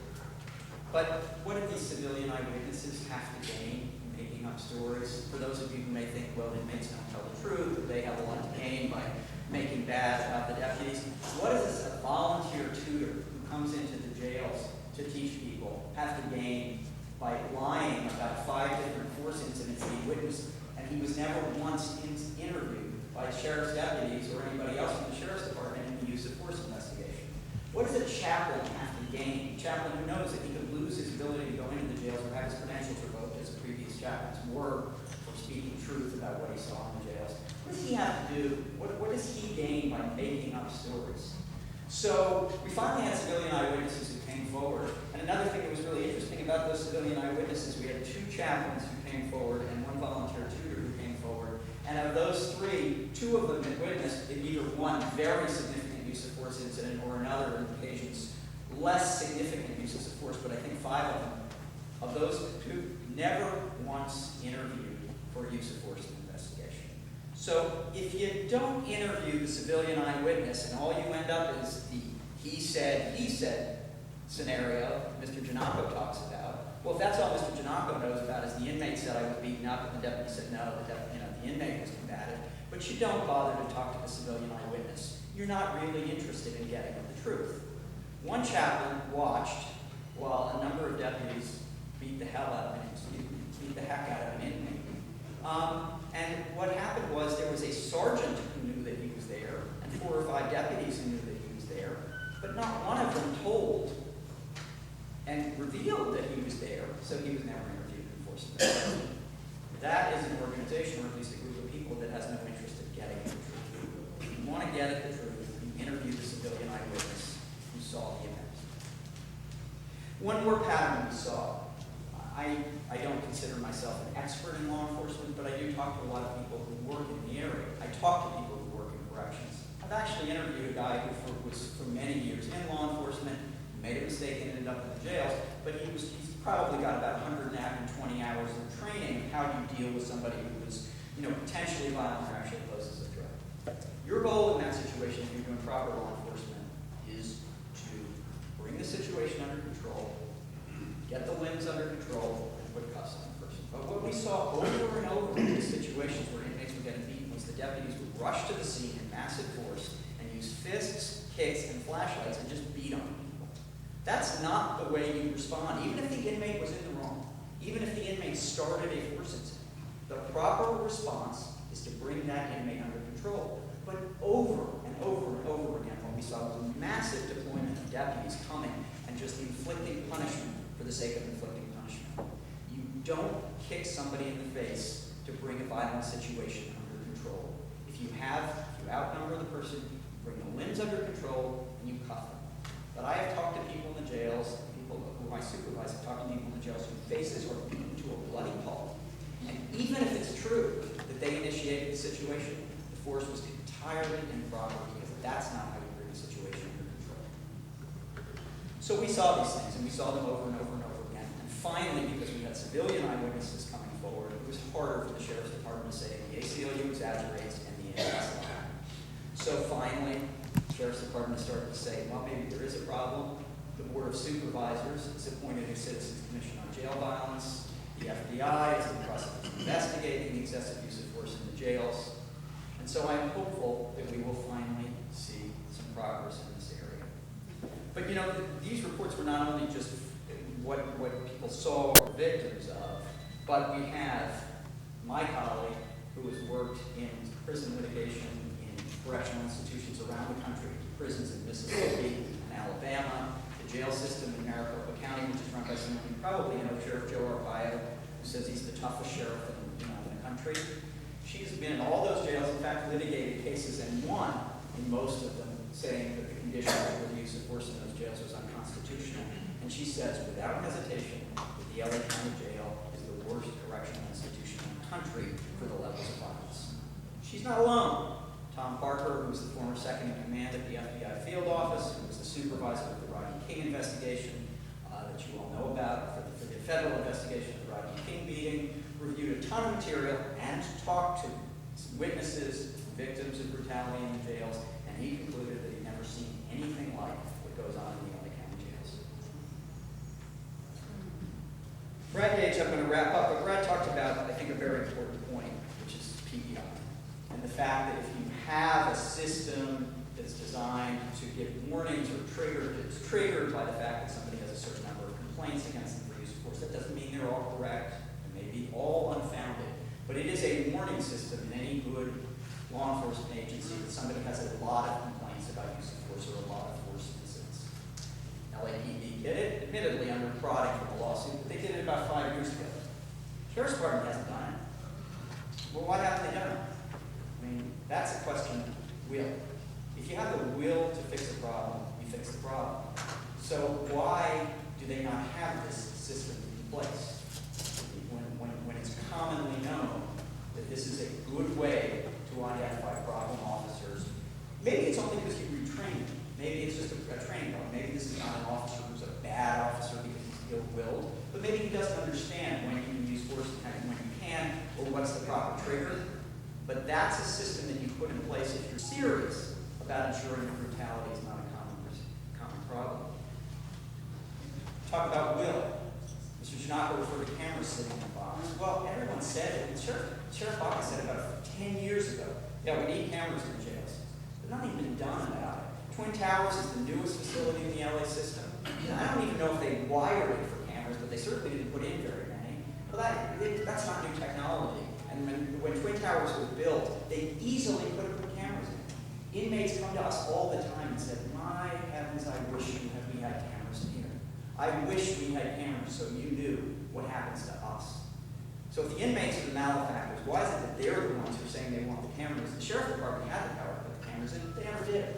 But what did these civilian eyewitnesses have to gain from making up stories? For those of you who may think, well, inmates don't tell the truth, that they have a lot to gain by making bad about the deputies, what does a volunteer tutor who comes into the jails to teach people have to gain by lying about 5 different force incidents that he witnessed, and he was never once interviewed by sheriff's deputies or anybody else from the Sheriff's Department in the use of force investigation? What does a chaplain have to gain? A chaplain who knows that he could lose his ability to go into the jails or have his credentials revoked, as previous chaplains were, for speaking truth about what he saw in the jails. What does he have to do? What does he gain by making up stories? So we finally had civilian eyewitnesses who came forward. And another thing that was really interesting about those civilian eyewitnesses, we had 2 chaplains who came forward and 1 volunteer tutor who came forward. And of those 3, 2 of them had witnessed in either one very significant use of force incident or another in occasions less significant uses of force, but I think 5 of them, of those 2, never once interviewed for use of force in investigation. So if you don't interview the civilian eyewitness and all you end up is the he said scenario Mr. Giannacco talks about, well, if that's all Mr. Giannacco knows about is the inmate said I was beaten up and the deputy said no, the inmate was combative, but you don't bother to talk to the civilian eyewitness, you're not really interested in getting at the truth. One chaplain watched while a number of deputies beat the heck out of an inmate. And what happened was there was a sergeant who knew that he was there, and 4 or 5 deputies who knew that he was there, but not one of them told and revealed that he was there, so he was never interviewed in force investigation. That is an organization, or at least a group of people, that has no interest in getting at the truth. If you want to get at the truth, you interview the civilian eyewitness who saw the event. One more pattern we saw. I don't consider myself an expert in law enforcement, but I do talk to a lot of people who work in the area. I talk to people who work in corrections. I've actually interviewed a guy who was for many years in law enforcement, made a mistake and ended up in the jails, but he's probably got about 120 hours of training of how you deal with somebody who was, potentially violent or actually poses a threat. Your goal in that situation, if you're doing proper law enforcement, is to bring the situation under control, get the limbs under control, and put cuffs on the person. But what we saw over and over in these situations where inmates were getting beaten was the deputies would rush to the scene in massive force and use fists, kicks, and flashlights and just beat on people. That's not the way you respond, even if the inmate was in the wrong, even if the inmate started a force incident. The proper response is to bring that inmate under control. But over and over and over again, what we saw was a massive deployment of deputies coming and just inflicting punishment for the sake of inflicting punishment. You don't kick somebody in the face to bring a violent situation under control. If you outnumber the person, you bring the limbs under control, and you cuff them. But I have talked to people in the jails, people who I supervise have talked to people in the jails whose faces are beaten to a bloody pulp. And even if it's true that they initiated the situation, the force was entirely improper because that's not how you bring a situation under control. So we saw these things, and we saw them over and over and over again. And finally, because we had civilian eyewitnesses coming forward, it was harder for the Sheriff's Department to say the ACLU exaggerates and the AS lie. So finally, the Sheriff's Department started to say, well, maybe there is a problem. The Board of Supervisors has appointed a Citizens Commission on Jail Violence. The FBI is in the process of investigating the excessive use of force in the jails. And so I'm hopeful that we will finally see some progress in this area. But these reports were not only just what people saw or victims of, but we have my colleague who has worked in prison litigation in correctional institutions around the country, prisons in Mississippi and Alabama, the jail system in Maricopa County, which is run by someone you probably know, Sheriff Joe Arpaio, who says he's the toughest sheriff in the country. She's been in all those jails, in fact, litigated cases and won in most of them, saying that the conditions for the use of force in those jails was unconstitutional. And she says, without hesitation, that the LA County Jail is the worst correctional institution in the country for the levels of violence. She's not alone. Tom Parker, who was the former second in command at the FBI field office, who was the supervisor of the Rodney King investigation that you all know about, for the federal investigation of the Rodney King beating, reviewed a ton of material and talked to witnesses, victims of brutality in the jails, and he concluded that he'd never seen anything like what goes on in the LA County jails. Brad Yates, I'm going to wrap up, but Brad talked about, I think, a very important point, which is PEI, and the fact that if you have a system that's designed to give warnings or it's triggered by the fact that somebody has a certain number of complaints against them for use of force, that doesn't mean they're all correct. They may be all unfounded, but it is a warning system in any good law enforcement agency that somebody has a lot of complaints about use of force or a lot of force incidents. LAPD did it, admittedly under prodding from a lawsuit, but they did it about 5 years ago. Sheriff's Department hasn't done it. Well, why haven't they done it? I mean, that's a question, will. If If you have the will to fix a problem, you fix the problem. So why do they not have this system in place? When it's commonly known that this is a good way to identify problem officers, maybe it's only because you retrain them. Maybe it's just a training problem. Maybe this is not an officer who's a bad officer because he's ill-willed, but maybe he doesn't understand when you can use force and when you can, or what's the proper trigger. But that's a system that you put in place if you're serious about ensuring that brutality is not a common problem. Talk about will. Mr. Janako referred to cameras sitting in the box. Well, everyone said it. Sheriff Baca said about 10 years ago, yeah, we need cameras in jails. But nothing's been done about it. Twin Towers is the newest facility in the LA system. And I don't even know if they wired it for cameras, but they certainly didn't put in very many. Well, that's not new technology. And when Twin Towers was built, they easily could have put cameras in. Inmates come to us all the time and said, my heavens, I wish we had cameras in here. I wish we had cameras so you knew what happens to us. So if the inmates are the malefactors, why is it that they're the ones who are saying they want the cameras? The sheriff department had the power to put the cameras in, they never did.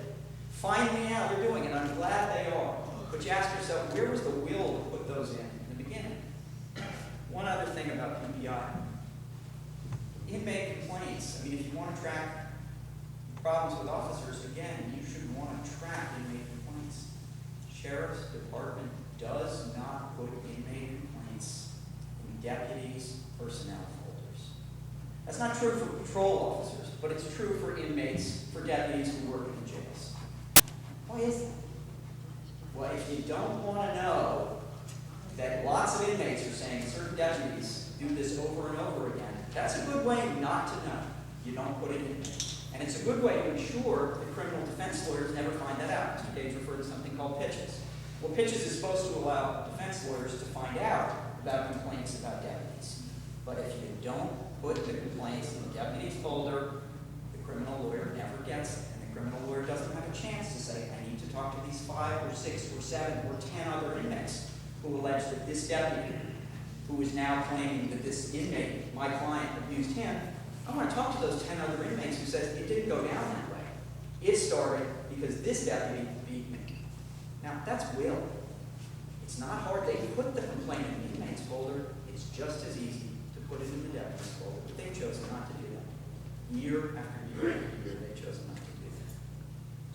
Finally now they're doing it, and I'm glad they are. But you ask yourself, where was the will to put those in the beginning? One other thing about PPI. Inmate complaints. I mean, if you want to track problems with officers, again, you should want to track inmate complaints. Sheriff's Department does not put inmate complaints in deputies' personnel folders. That's not true for patrol officers, but it's true for inmates, for deputies who work in jails. Why is that? Well, if you don't want to know that lots of inmates are saying certain deputies do this over and over again, that's a good way not to know. You don't put it in there. And it's a good way to ensure that criminal defense lawyers never find that out. Mr. Gage referred to something called pitches. Well, pitches is supposed to allow defense lawyers to find out about complaints about deputies. But if you don't put the complaints in the deputy's folder, the criminal lawyer never gets it. And the criminal lawyer doesn't have a chance to say, I need to talk to these 5 or 6 or 7 or 10 other inmates who allege that this deputy, who is now claiming that this inmate, my client, abused him. I want to talk to those 10 other inmates who says it didn't go down that way. It started because this deputy beat me. Now, that's will. It's not hard. They put the complaint in the inmate's folder. It's just as easy to put it in the deputy's folder. But they've chosen not to do that. Year after year after year, they've chosen not to do that.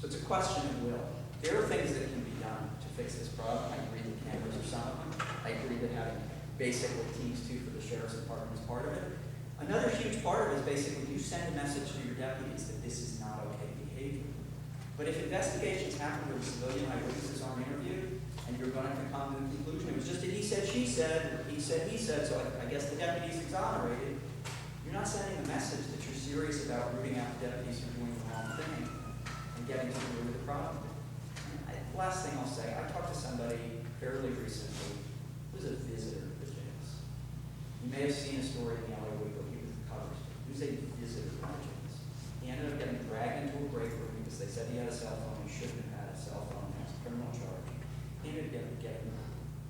So it's a question of will. There are things that can be done to fix this problem. I agree that cameras are some of them. I agree that having basic teams too for the sheriff's department is part of it. Another huge part of it is basically you send a message to your deputies that this is not okay behavior. But if investigations happen where the civilian eyewitnesses aren't interviewed, and you're going to come to the conclusion it was just a he said, she said, he said, so I guess the deputy's exonerated, you're not sending a message that you're serious about rooting out the deputies who are doing the wrong thing and getting to the root of the problem. The last thing I'll say, I talked to somebody fairly recently who was a visitor to the jails. You may have seen a story in the LA Weekly, he was the covers. He was a visitor to the jails. He ended up getting dragged into a break room because they said he had a cell phone. He shouldn't have had a cell phone. It was a criminal charge. He ended up getting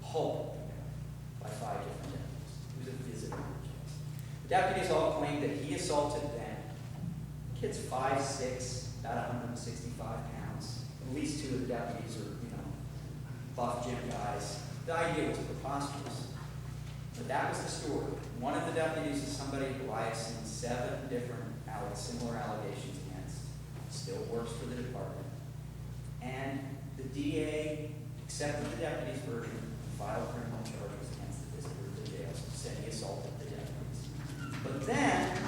pulped by 5 different deputies. He was a visitor to the jails. The deputies all claimed that he assaulted them. The kid's 5'6", about 165 pounds. At least 2 of the deputies are, buff gym guys. The idea was preposterous. But that was the story. One of the deputies is somebody who I have seen 7 different similar allegations against. Still works for the department. And the DA accepted the deputy's version and filed criminal charges against the visitor to the jails and said he assaulted the deputies. But then,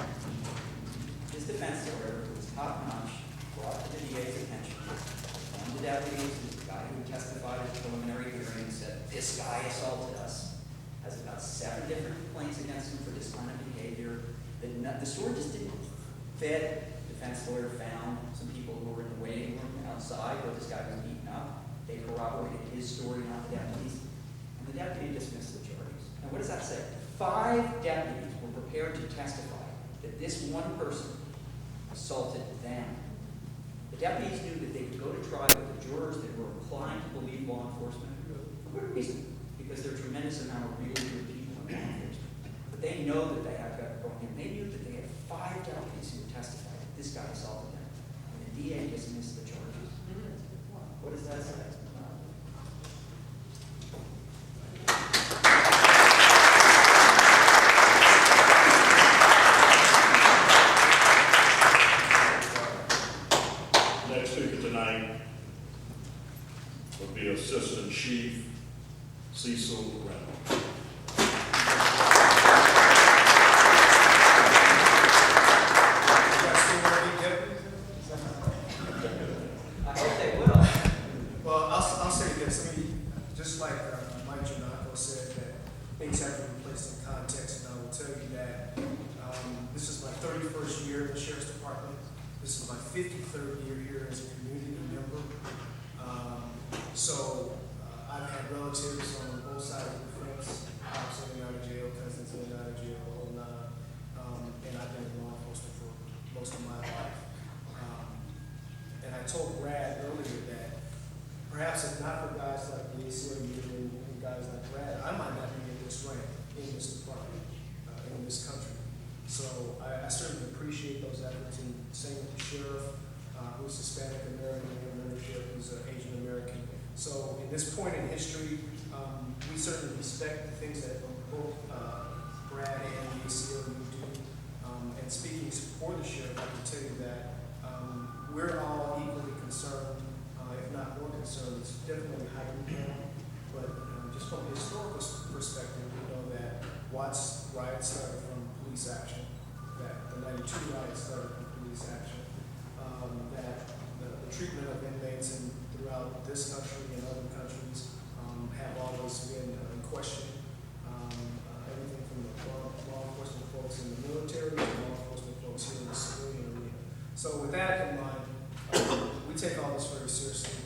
his defense lawyer, who was top-notch, brought to the DA's attention one of the deputies, who's the guy who testified at the preliminary hearing, and said, this guy assaulted us. Has about 7 different complaints against him for this kind of behavior. The story just didn't fit. The defense lawyer found some people who were in the waiting room outside where this guy was beaten up. They corroborated his story, not the deputy's. And the deputy dismissed the charges. Now, what does that say? 5 deputies were prepared to testify that this one person assaulted them. The deputies knew that they could go to trial with the jurors that were inclined to believe law enforcement for good reason, because there are a tremendous amount of really good people in law enforcement. But they know that they have got going in. They knew that they had 5 deputies who testified that this guy assaulted them. And the DA dismissed the charges. Chief Cecil Reynolds. I hope they will. Well, I'll say this. I mean, just like Mike Giannaco said, that things have to be placed in context, and I will tell you that this is my 31st year in the Sheriff's Department. This is my 53rd year here as a community member. So I've had relatives on both sides of the fence, pops in and out of jail, cousins in and out of jail, the whole nine. And I've been in law enforcement for most of my life. And I told Brad earlier that perhaps if not for guys like the ACLU and guys like Brad, I might not be in this rank, in this department, in this country. So I certainly appreciate those efforts, and same with the sheriff, who's Hispanic American, and who's Asian American. So in this point in history, we certainly respect the things that both Brad and the ACLU do. And speaking for the sheriff, I can tell you that we're all equally concerned, if not more concerned. It's definitely heightened now, but just from a historical perspective, we know that Watts riots started from police action, that the 92 riots started from police action, that the treatment of inmates throughout this country and other countries have always been in question. Everything from the law enforcement folks in the military to law enforcement folks here in the civilian arena. So with that in mind, we take all this very seriously.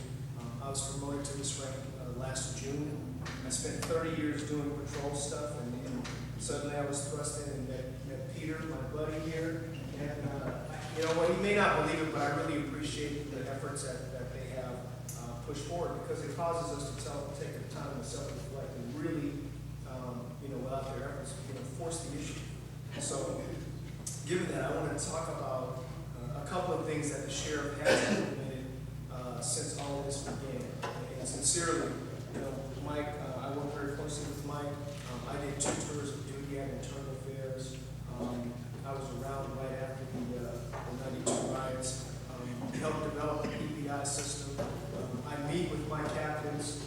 I was promoted to this rank last June. I spent 30 years doing patrol stuff, and suddenly I was thrust in and met Peter, my buddy here. And you know what, he may not believe it, but I really appreciate the efforts that they have pushed forward, because it causes us to take the time to self-reflect and really, without their efforts, force the issue. So, given that, I want to talk about a couple of things that the sheriff has implemented since all of this began. And sincerely, Mike, I work very closely with Mike. I did 2 tours of duty at internal affairs. I was around right after the 92 riots. Helped develop the PPI system. I meet with my captains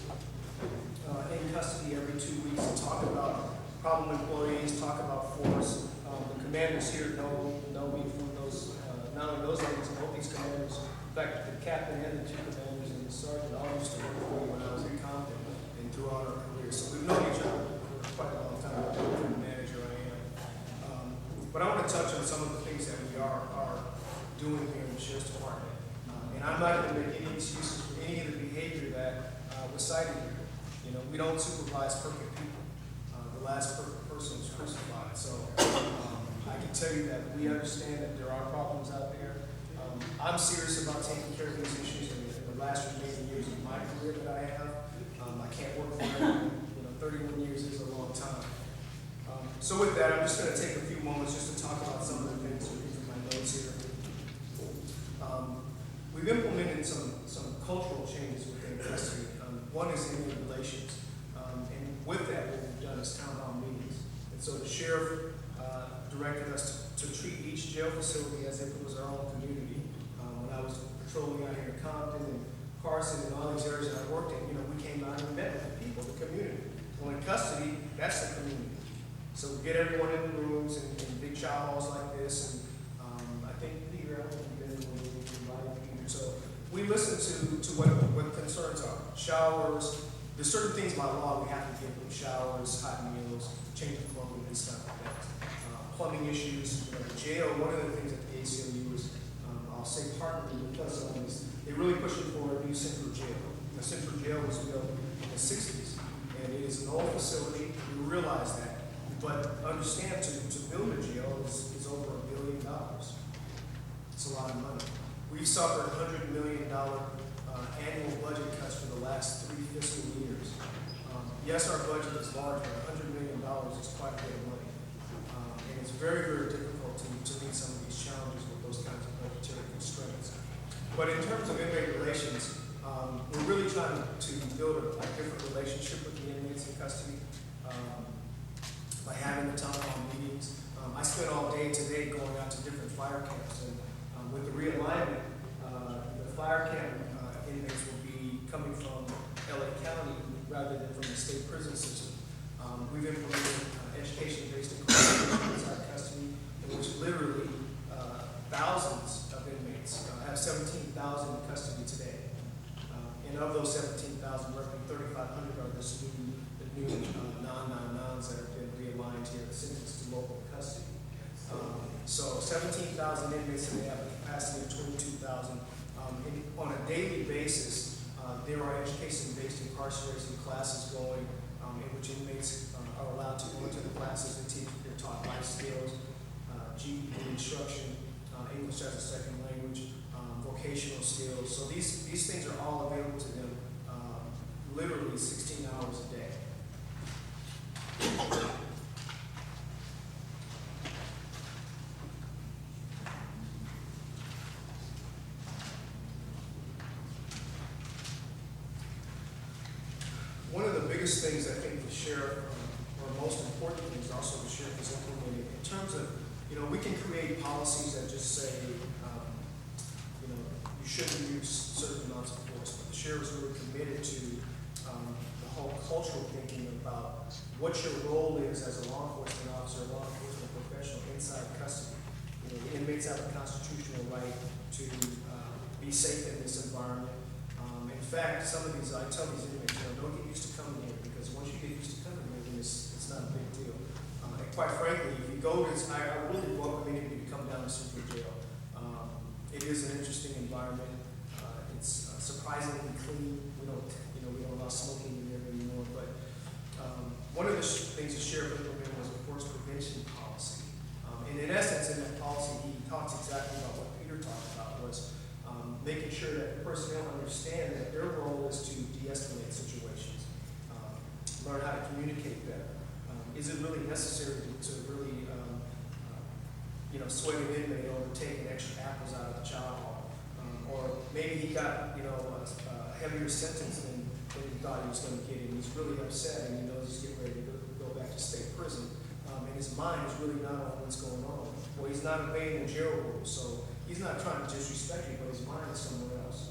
in custody every 2 weeks and talk about problem employees, talk about force. The commanders here know me from those, not only those ladies, but these commanders. In fact, the captain and the 2 commanders and the sergeant all used to work for me when I was in Compton and throughout our career. So we've known each other for quite a long time. I'm the manager I am. But I want to touch on some of the things that we are doing here in the Sheriff's Department. And I'm not going to make any excuses for any of the behavior that was cited here. We don't supervise perfect people. The last perfect person was crucified. So I can tell you that we understand that there are problems out there. I'm serious about taking care of these issues in the last remaining years of my career that I have. I can't work forever. 31 years is a long time. So with that, I'm just going to take a few moments just to talk about some of the things in my notes here. We've implemented some cultural changes within custody. One is inmate relations. And with that, what we've done is town hall meetings. And so the sheriff directed us to treat each jail facility as if it was our own community. When I was patrolling out here in Compton and Carson and all these areas that I worked in, we came out and met with the people, the community. Well, in custody, that's the community. So we get everyone in the rooms in big chow halls like this, and I think Peter, I don't think you've been in the room, Peter. So we listen to what concerns are. Showers, there's certain things by law we have to give them. Showers, hot meals, change of clothing, and stuff like that. Plumbing issues, the jail, one of the things that the ACLU is, I'll say partnering with us on is they're really pushing for a new central jail. The central jail was built in the 60s, and it is an old facility. We realize that. But understand, to build a jail is over $1 billion. It's a lot of money. We've suffered $100 million annual budget cuts for the last 3 fiscal years. Yes, our budget is large, but $100 million is quite a bit of money. And it's very, very difficult to meet some of these challenges with those kinds of budgetary constraints. But in terms of inmate relations, we're really trying to build a different relationship with the inmates in custody. By having the town hall meetings. I spent all day today going out to different fire camps, and with the realignment, the fire camp inmates will be coming from LA County rather than from the state prison system. We've implemented education-based incarceration inside custody, in which literally thousands of inmates have 17,000 in custody today. And of those 17,000, roughly 3,500 are the new non-nons that have been realigned here, sentenced to local custody. So 17,000 inmates, and they have a capacity of 22,000. On a daily basis, there are education-based incarceration classes going, in which inmates are allowed to go into the classes and teach. They're taught life skills, GED instruction, English as a second language, vocational skills. So these things are all available to them literally 16 hours a day. One of the biggest things I think the sheriff, or most important things also the sheriff is implementing in terms of, we can create policies that just say, you shouldn't use certain amounts of force, but the sheriff is really committed to the whole cultural thinking about what your role is as a law enforcement officer, a law enforcement professional inside custody. The inmates have a constitutional right to be safe in this environment. In fact, some of these, I tell these inmates, don't get used to coming here, because once you get used to coming here, then it's not a big deal. And quite frankly, if you go to, I really welcome anybody to come down to Central Jail. It is an interesting environment. It's surprisingly clean. We don't allow smoking in there anymore. But one of the things the sheriff implemented was, of course, prevention policy. And in essence, in that policy, he talks exactly about what Peter talked about, was making sure that the personnel understand that their role is to de-escalate situations, learn how to communicate better. Is it really necessary to really, sway an inmate over taking extra apples out of the child hall? Or maybe he got, a heavier sentence than he thought he was going to get, and he's really upset, and he knows he's getting ready to go back to state prison. And his mind is really not on what's going on. Well, he's not obeying the jail rules, so he's not trying to disrespect you, but his mind is somewhere else.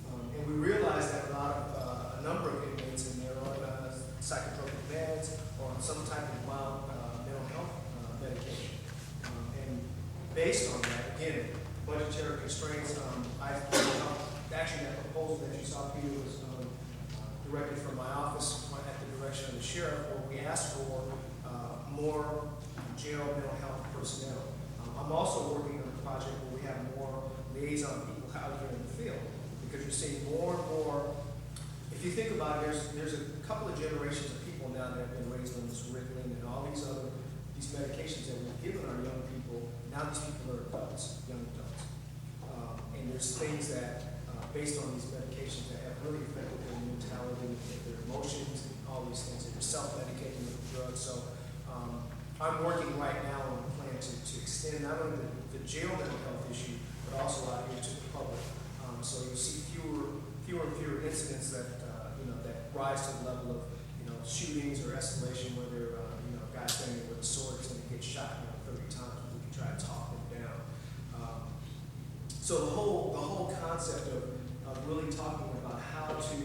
And we realize that a number of inmates in there are on psychotropic meds or on some type of mild mental health medication. And based on that, again, budgetary constraints, actually that proposal that you saw, Peter, was directed from my office at the direction of the sheriff, where we asked for more jail mental health personnel. I'm also working on a project where we have more liaison people out here in the field, because you're seeing more and more. If you think about it, there's a couple of generations of people now that have been raised on this Ritalin and all these medications that we've given our young people. Now these people are adults, young adults, and there's things that, based on these medications, that have really affected their mentality, their emotions, and all these things. They're self-medicating with drugs. So I'm working right now on a plan to extend not only the jail mental health issue, but also out here to the public. So you'll see fewer and fewer incidents that that rise to the level of shootings or escalation, where there a guy standing with a sword is going to get shot 30 times. We can try to talk them down. So the whole concept of really talking about how to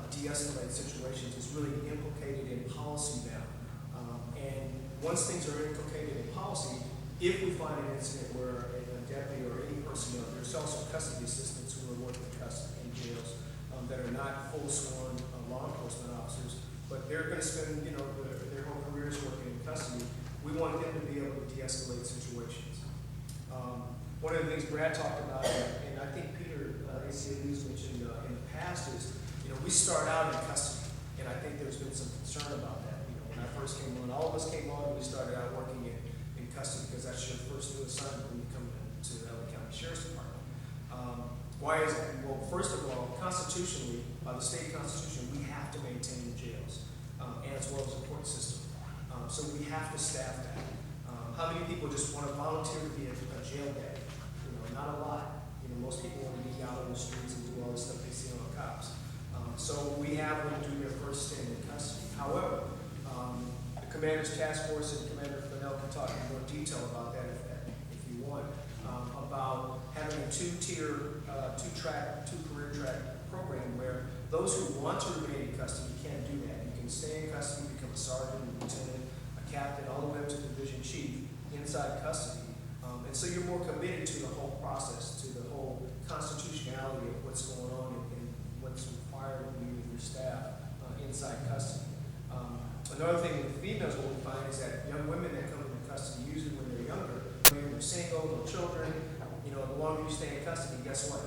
de-escalate situations is really implicated in policy now. And once things are inculcated in policy, if we find an incident where a deputy or any personnel, there's also custody assistants who are working in jails that are not full sworn law enforcement officers, but they're going to spend their whole careers working in custody. We want them to be able to de-escalate situations. One of the things Brad talked about, and I think Peter ACLU's mentioned in the past, is we start out in custody, and I think there's been some concern about that. When I first came on, all of us came on, and we started out working in custody, because that's your first new assignment when you come to the LA County Sheriff's Department. Why is that? Well, first of all, constitutionally, by the state constitution, we have to maintain the jails, and as well as the court system. So we have to staff that. How many people just want to volunteer to be a jail deputy? Not a lot. Most people want to be out on the streets and do all the stuff they see on the cops. So we have them do their first stint in custody. However, the Commander's Task Force and Commander Fennell can talk in more detail about that if you want, about having a two career track program where those who want to remain in custody can do can stay in custody, become a sergeant, a lieutenant, a captain, all the way up to division chief inside custody. And so you're more committed to the whole process, to the whole constitutionality of what's going on and what's required of you and your staff inside custody. Another thing with females, what we find is that young women that come into custody, usually when they're younger, when they're single, no children, you know, the longer you stay in custody, guess what?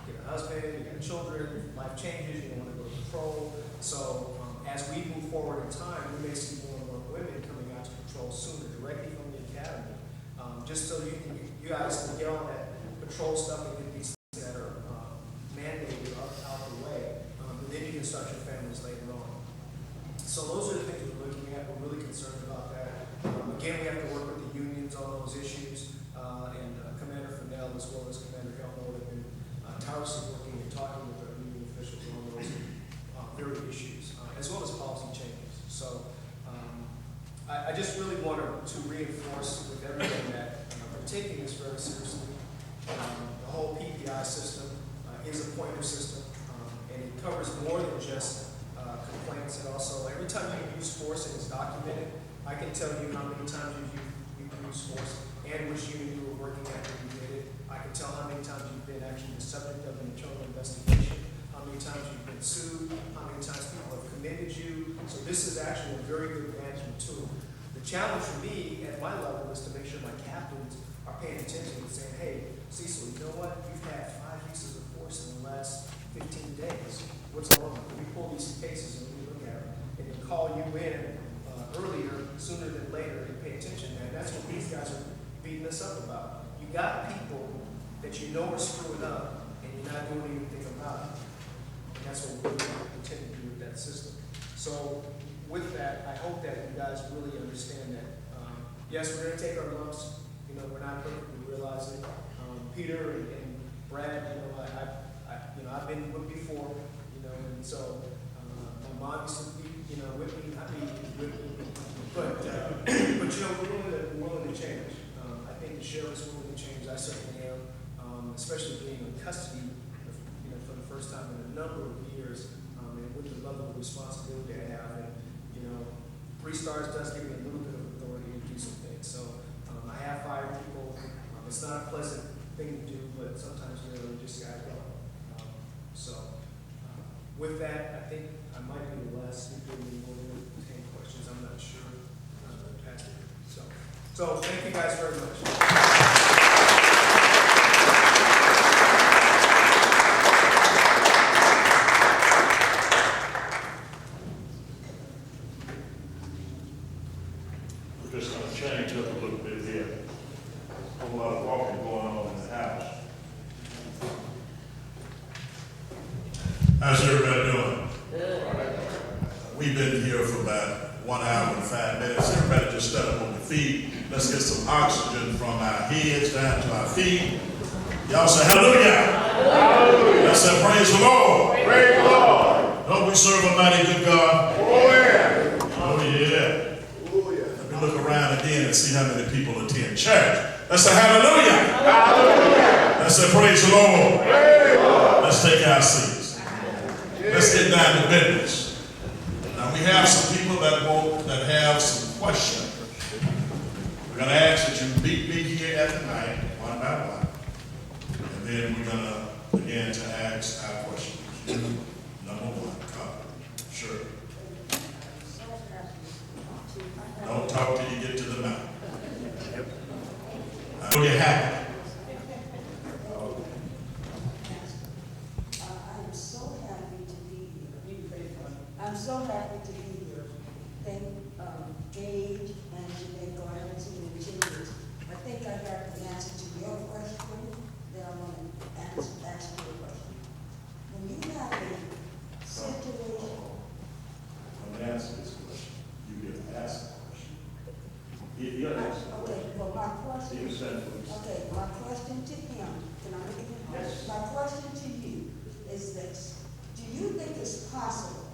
You get a husband, you got children, life changes, you don't want to go to patrol. So as we move forward in time, we may see more and more women coming out to patrol sooner, directly from the academy. Just so you guys can get all that patrol stuff and get these things that are mandated out of the way, and then you can start your families later on. So those are the things we're looking at. We're really concerned about that. Again, we have to work with the unions on those issues, and Commander Fennell as well as Commander Helmo have been tirelessly working and talking with our union officials on those very issues, as well as policy changes. So I just really want to reinforce with everyone that we're taking this very seriously. The whole PPI system is a pointer system, and it covers more than just complaints. And also, every time you use force and it's documented, I can tell you how many times you've used force and which unit you were working at when you did it. I can tell how many times you've been actually the subject of an internal investigation, how many times you've been sued, how many times people have commended you. So this is actually a very good management tool. The challenge for me at my level is to make sure my captains are paying attention and saying, hey, Cecil, you know what? You've had 5 uses of force in the last 15 days. What's wrong? We pull these cases and we look at them and then call you in earlier, sooner than later, and pay attention. And that's what these guys are beating us up about. You got people that you know are screwing up and you're not doing anything about it. And that's what we're intending to do with that system. So with that, I hope that you guys really understand that, yes, we're going to take our lumps. You know, we're not perfect, we realize it. Peter and Brad, I've been with before, you know, and so my mom used to be, with me, not me, with me. But we're willing to change. I think the sheriff's willing to change. I certainly am, especially being in custody, for the first time in a number of years, and with the level of responsibility I have. And, 3 stars does give me a little bit of authority to do some things. So I have fired people. It's not a pleasant thing to do, but sometimes you just gotta go. With that, I think I might be the last speaker in more than 10 questions. I'm not sure. So thank you guys very much. We're just going to change up a little bit here. A whole lot of walking going on in the house. How's everybody doing? We've been here for about 1 hour and 5 minutes. Everybody just stand up on your feet. Let's get some oxygen from our heads down to our feet. Y'all say hallelujah. Hallelujah. Let's say praise the Lord. Praise the Lord. Don't we serve a mighty good God? Oh yeah. Oh yeah. Oh yeah. Let me look around again and see how many people attend church. Let's say hallelujah. Hallelujah. Let's say praise the Lord. Praise the Lord. Let's take our seats. Let's get down to business. Now we have some people that have some questions. We're going to ask that you meet me here at the night, one by one, and then we're going to begin to ask our questions. Number 1, come. Sure. Don't talk till you get to the mountain. I know you're happy. I'm so happy to be here. Thank Gage and Jeanette Garland and the changes. I think I got the answer to your question, then I'm going to ask you a question. When you have a situation... Let me answer this question. You get to ask the question. You're asking. Okay, well, my question... Okay, my question to him, can I make it? Yes. My question to you is this. Do you think it's possible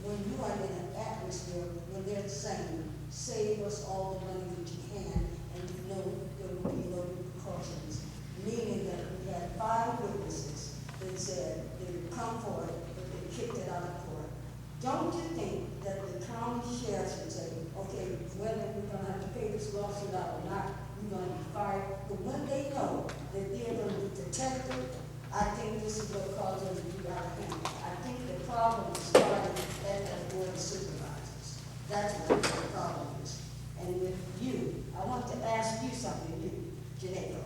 when you are in an atmosphere when they're saying, save us all the money that you can, and you know there will be no repercussions, meaning that we had 5 witnesses that said they would come forward, but they kicked it out of court. Don't you think that the county sheriff should say, okay, whether we're gonna have to pay this lawsuit out or not, we're gonna be fired, but when they know that they're gonna be protected, I think this is what caused them to be out of hand. I think the problem is starting at the board of supervisors. That's what the problem is. And with you, I want to ask you something, Janelle.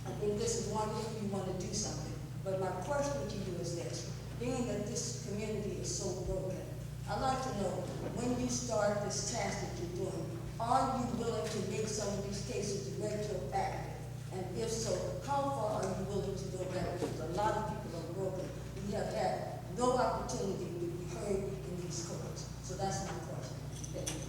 I think this is wonderful, you want to do something. But my question to you is this, being that this community is so broken, I'd like to know, when you start this task that you're doing, are you willing to make some of these cases retroactive? And if so, how far are you willing to go back? Because a lot of people are broken. We have had no opportunity to be heard in these courts. So that's my question. Thank you.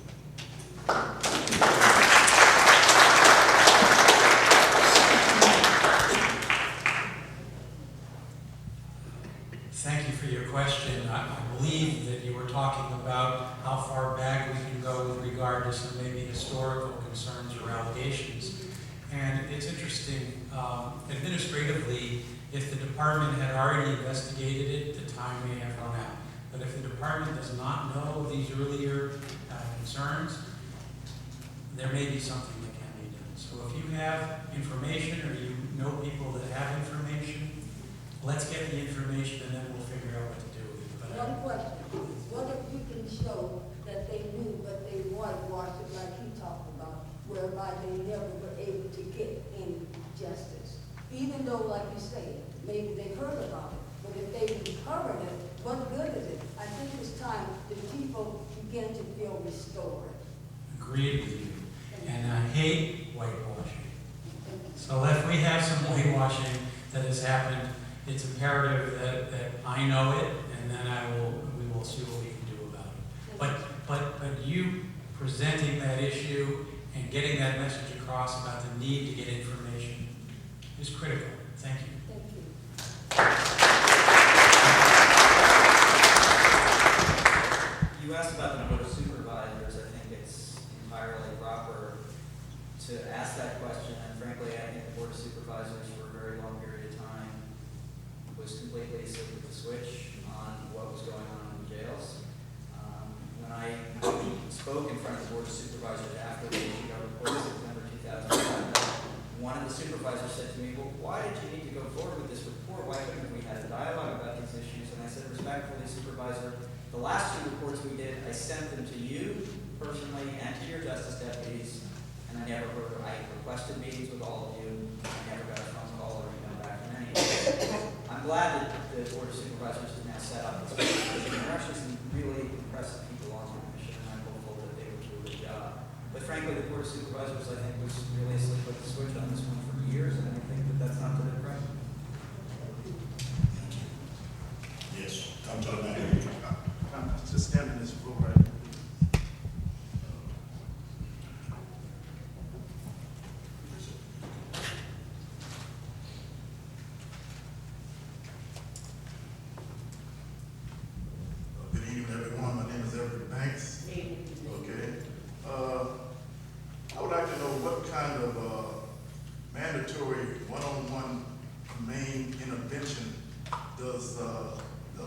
Thank you for your question. I believe that you were talking about how far back we can go with regard to some maybe historical concerns or allegations. And it's interesting, administratively, if the department had already investigated it, the time may have run out. But if the department does not know of these earlier concerns, there may be something that can be done. So if you have information or you know people that have information, let's get the information and then we'll figure out what to do with it. But one question, what if you can show that they knew but they whitewashed it like he talked about, whereby they never were able to get any justice? Even though, like you say, maybe they heard about it, but if they recovered it, what good is it? I think it's time that people begin to feel restored. Agreed with you. And I hate whitewashing. So if we have some whitewashing that has happened, it's imperative that I know it, and then we will see what we can do about it. But you presenting that issue and getting that message across about the need to get information is critical. Thank you. Thank you. You asked about the board of supervisors. I think it's entirely proper to ask that question, and frankly, I think the board of supervisors for a very long period of time was completely asleep at the switch on what was going on in the jails. When I spoke in front of the board of supervisors after they issued our report in September 2007, one of the supervisors said to me, well, why did you need to go forward with this report? Why couldn't we have a dialogue about these issues? And I said, respectfully, supervisor, the last two reports we did, I sent them to you personally and to your justice deputies, and I requested meetings with all of you. I never got a phone call or email back from any of you. I'm glad that the board of supervisors is now set up. There are actually some really impressive people on the commission, and I'm hopeful that they will do a good job. But frankly, the board of supervisors, I think, was really asleep at the switch on this one for years, and I think that that's not to their credit. Yes, come to the back. I'm just standing this floor right. Good evening, everyone. My name is Everett Banks. Okay. I would like to know what kind of mandatory one-on-one main intervention does the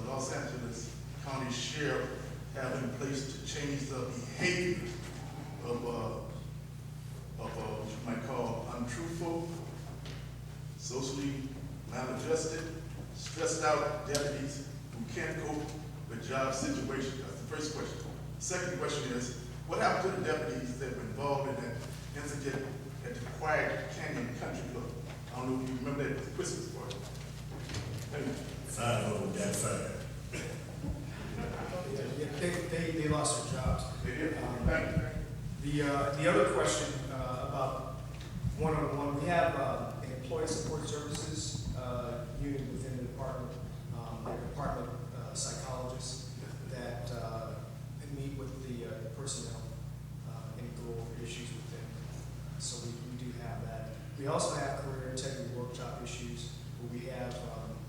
Los Angeles County Sheriff have in place to change the behavior of what you might call untruthful, socially maladjusted, stressed out deputies who can't cope with job situations? That's the first question. The second question is, what happened to the deputies that were involved in that incident at the Quiet Canyon Country Club? I don't know if you remember that, it was a Christmas party. Thank you. 5 of them got fired. They lost their jobs. They did. Thank you. The other question about one-on-one, we have an employee support services unit within the department, department psychologists that meet with the personnel and go over issues with them. So we do have that. We also have career integrity workshop issues where we have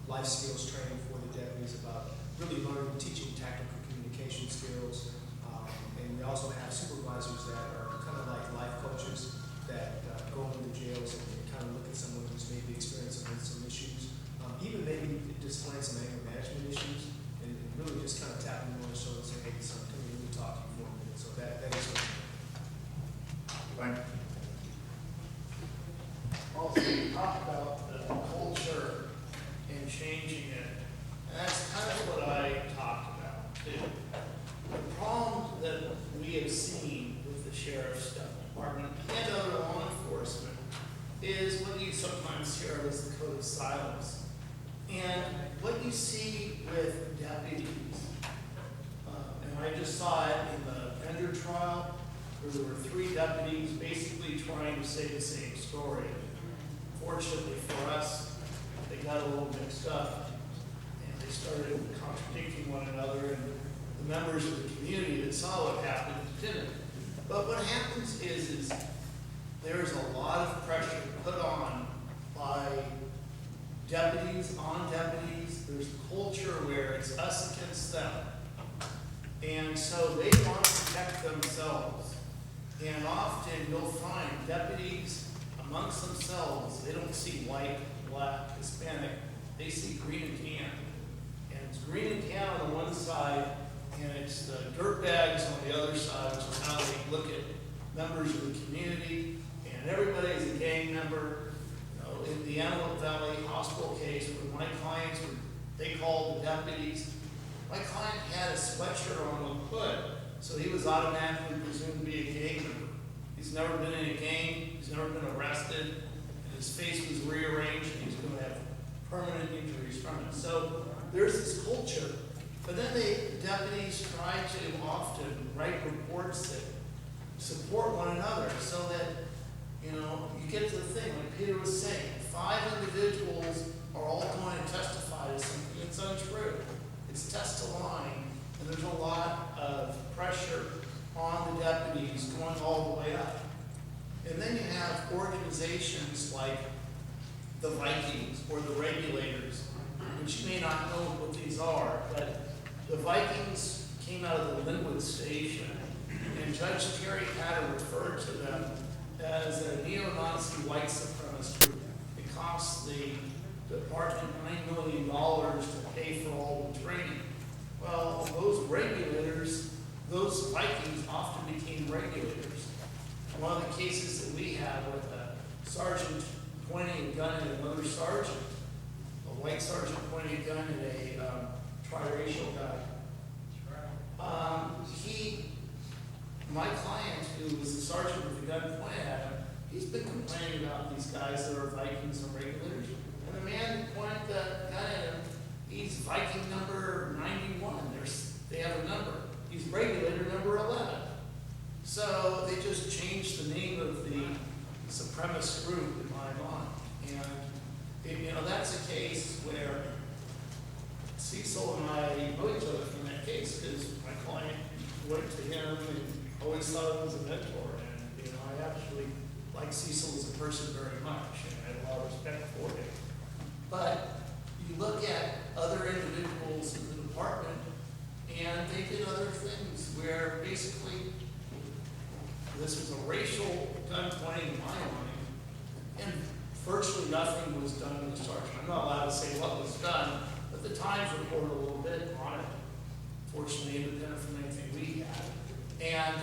life skills training for the deputies about really learning, teaching tactical communication skills. And we also have supervisors that are kind of like life coaches that go into the jails and kind of look at someone who's maybe experiencing some issues, even maybe displaying some anger management issues, and really just kind of tapping them on the shoulder you talk about the culture and changing it, and that's kind of what I talked about too. The problem that we have seen with the sheriff's department and other law enforcement is what you sometimes hear of as the code of silence. And what you see with deputies, and I just saw it in the Pender trial, where there were 3 deputies basically trying to say the same story. Fortunately for us, they got a little mixed up, and they started contradicting one another, and the members of the community that saw what happened didn't. But what happens is there's a lot of pressure put on by deputies on deputies. There's a culture where it's us against them. And so they want to protect themselves. And often you'll find deputies amongst themselves, they don't see white, black, Hispanic, they see green and tan. And it's green and tan on the one side, and it's the dirtbags on the other side, which is how they look at members of the community. And everybody is a gang member. You know, in the Antelope Valley Hospital case, when my clients were, they called the deputies. My client had a sweatshirt on with a hood, so he was automatically presumed to be a gang member. He's never been in a gang, he's never been arrested, and his face was rearranged, and he's going to have permanent injuries from it. So there's this culture, but then the deputies try to often write reports that support one another, so that, you know, you get to the thing, like Peter was saying, 5 individuals are all going to testify to something that's untrue. It's test a line, and there's a lot of pressure on the deputies going all the way up. And then you have organizations like the Vikings or the Regulators, which you may not know what these are, but the Vikings came out of the Linwood Station, and Judge Terry Hatter referred to them as a neo-Nazi white supremacist group. It cost the department $9 million to pay for all the training. Well, those regulators, those Vikings often became regulators. One of the cases that we had with a sergeant pointing a gun at another sergeant, a white sergeant pointing a gun at a triracial guy. My client, who was a sergeant with a gun pointed at him, he's been complaining about these guys that are Vikings and regulators. And the man who pointed the gun at him, he's Viking number 91. They have a number. He's regulator number 11. So they just changed the name of the supremacist group in my mind. And you know, that's a case where Cecil and I know each other from that case, because my client went to him and always thought of him as a mentor. And you know, I actually like Cecil as a person very much, and I have a lot of respect for him. But you look at other individuals in the department, and they did other things where basically this was a racial gun pointing in my mind, and virtually nothing was done with the sergeant. I'm not allowed to say what was done, but the Times reported a little bit on it, fortunately independent from anything we had. And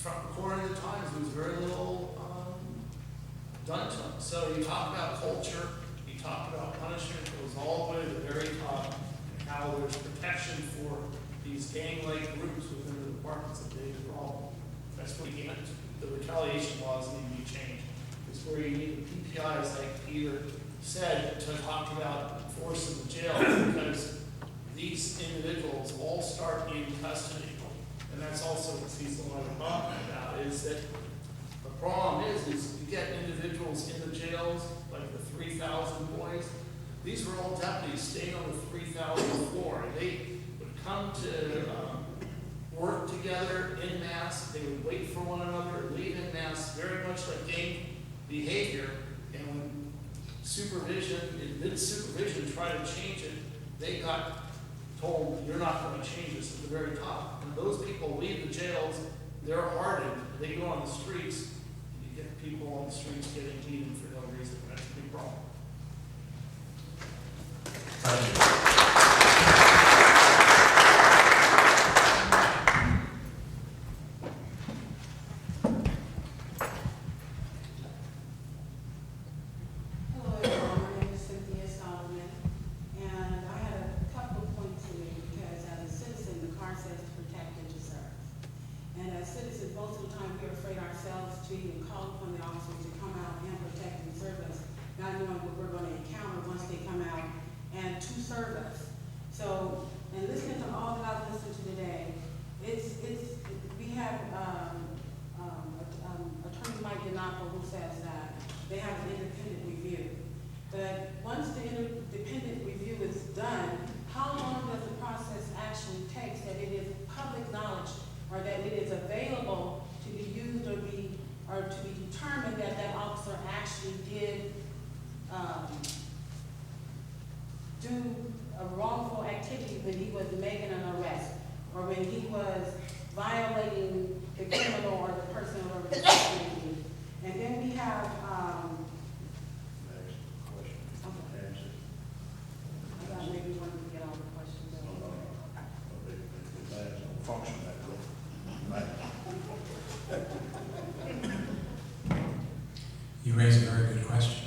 according to the Times, there was very little done to them. So you talk about culture, you talk about punishment, it goes all the way to the very top, and how there's protection for these gang-like groups within the department's a big problem. That's what you get. The retaliation laws need to be changed. It's where you need the PPIs, like Peter said, to talk about enforcing the jail, because these individuals all start in custody. And that's also what Cecil and I were talking about, is that the problem is you get individuals in the jails, like the 3,000 boys. These were all deputies staying on the 3,000 floor. They would come to work together en masse. They would wait for one another, leave en masse, very much like gang behavior. And when supervision, in mid-supervision, tried to change it, they got told, you're not going to change this at the very top. And those people leave the jails, they're hardened, they go on the streets, and you get people on the streets getting beaten for no reason. That's a big problem. serve us. So, and listening to all that I've listened to today, we have, Attorney Mike Dinapo who says that they have an independent review. But once the independent review is done, how long does the process actually take that it is public knowledge or that it is available to be used or to be determined that that officer actually did do a wrongful activity when he was making an arrest or when he was violating the criminal or the person or the person. And then we have, I thought maybe we wanted to get all the questions. Function that way. You raise a very good question.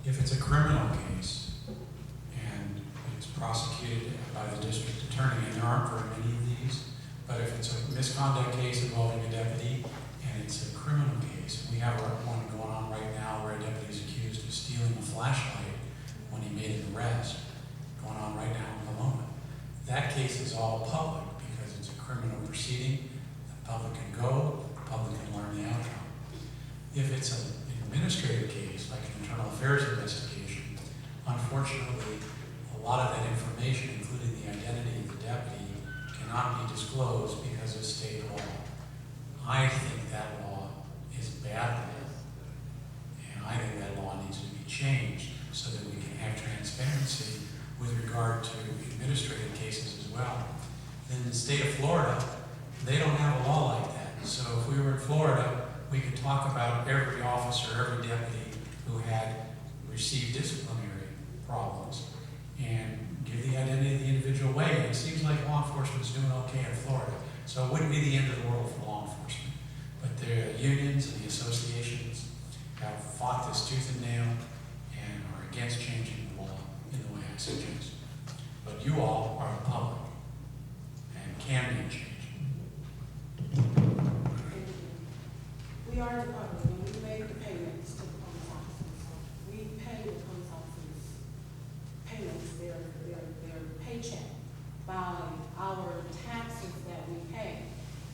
If it's a criminal case and it's prosecuted by the district attorney, and there aren't very many of these, but if it's a misconduct case involving a deputy and it's a criminal case, we have one going on right now where a deputy is accused of stealing a flashlight when he made an arrest, going on right now in the moment. That case is all public because it's a criminal proceeding. The public can go, the public can learn the outcome. If it's an administrative case, like an internal affairs investigation, unfortunately, a lot of that information, including the identity of the deputy, cannot be disclosed because of state law. I think that law is bad law, and I think that law needs to be changed so that we can have transparency with regard to administrative cases as well. In the state of Florida, they don't have a law like that. So if we were in Florida, we could talk about every officer, every deputy who had received disciplinary problems and give the identity of the individual away. And it seems like law enforcement's doing okay in Florida. So it wouldn't be the end of the world for law enforcement. But the unions and the associations have fought this tooth and nail and are against changing the law in the way I suggest. But you all are the public and can make change. We are the public, and we make the payments to the police officers. We pay the police officers payments, their paycheck by our taxes that we pay.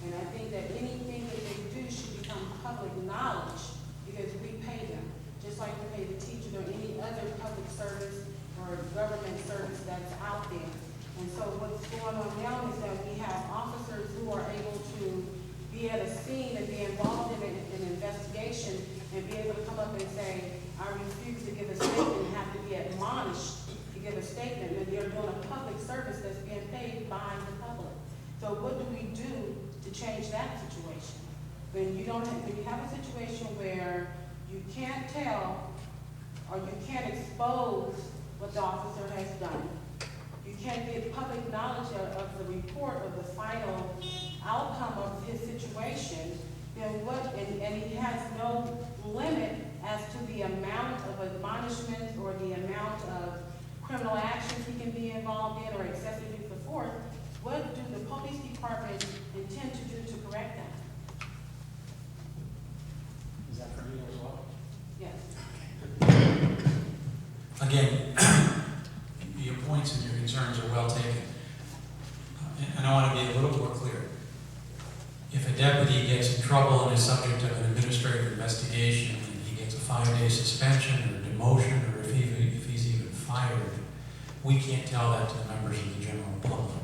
And I think that anything that they do should become public knowledge because we pay them, just like we pay the teachers or any other public service or government service that's out there. And so what's going on now is that we have officers who are able to be at a scene and be involved in an investigation and be able to come up and say, I refuse to give a statement and have to be admonished to give a statement. And they're doing a public service that's being paid by the public. So what do we do to change that situation? When you have a situation where you can't tell or you can't expose what the officer has done, you can't give public knowledge of the report of the final outcome of his situation, then what, and he has no limit as to the amount of admonishment or the amount of criminal actions he can be involved in or excessive use of force, what do the police department intend to do to correct that? Is that for me as well? Yes. Again, your points and your concerns are well taken. And I want to be a little more clear. If a deputy gets in trouble and is subject of an administrative investigation and he gets a 5-day suspension or demotion, or if he's even fired, we can't tell that to the members of the general public.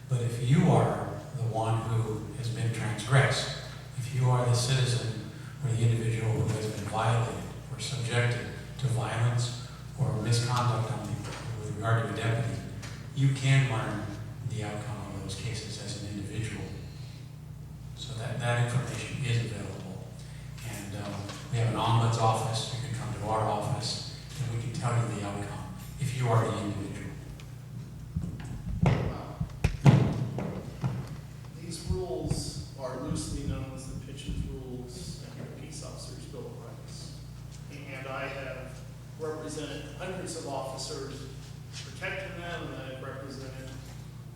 But if you are the one who has been transgressed, if you are the citizen or the individual who has been violated or subjected to violence or misconduct with regard to a deputy, you can learn the outcome of those cases as an individual. So that information is available. And we have an ombuds office. You can come to our office and we can tell you the outcome if you are the individual. These rules are loosely known as the Pitch's Rules and the Peace Officers Bill of Rights. And I have represented hundreds of officers protecting them, and I've represented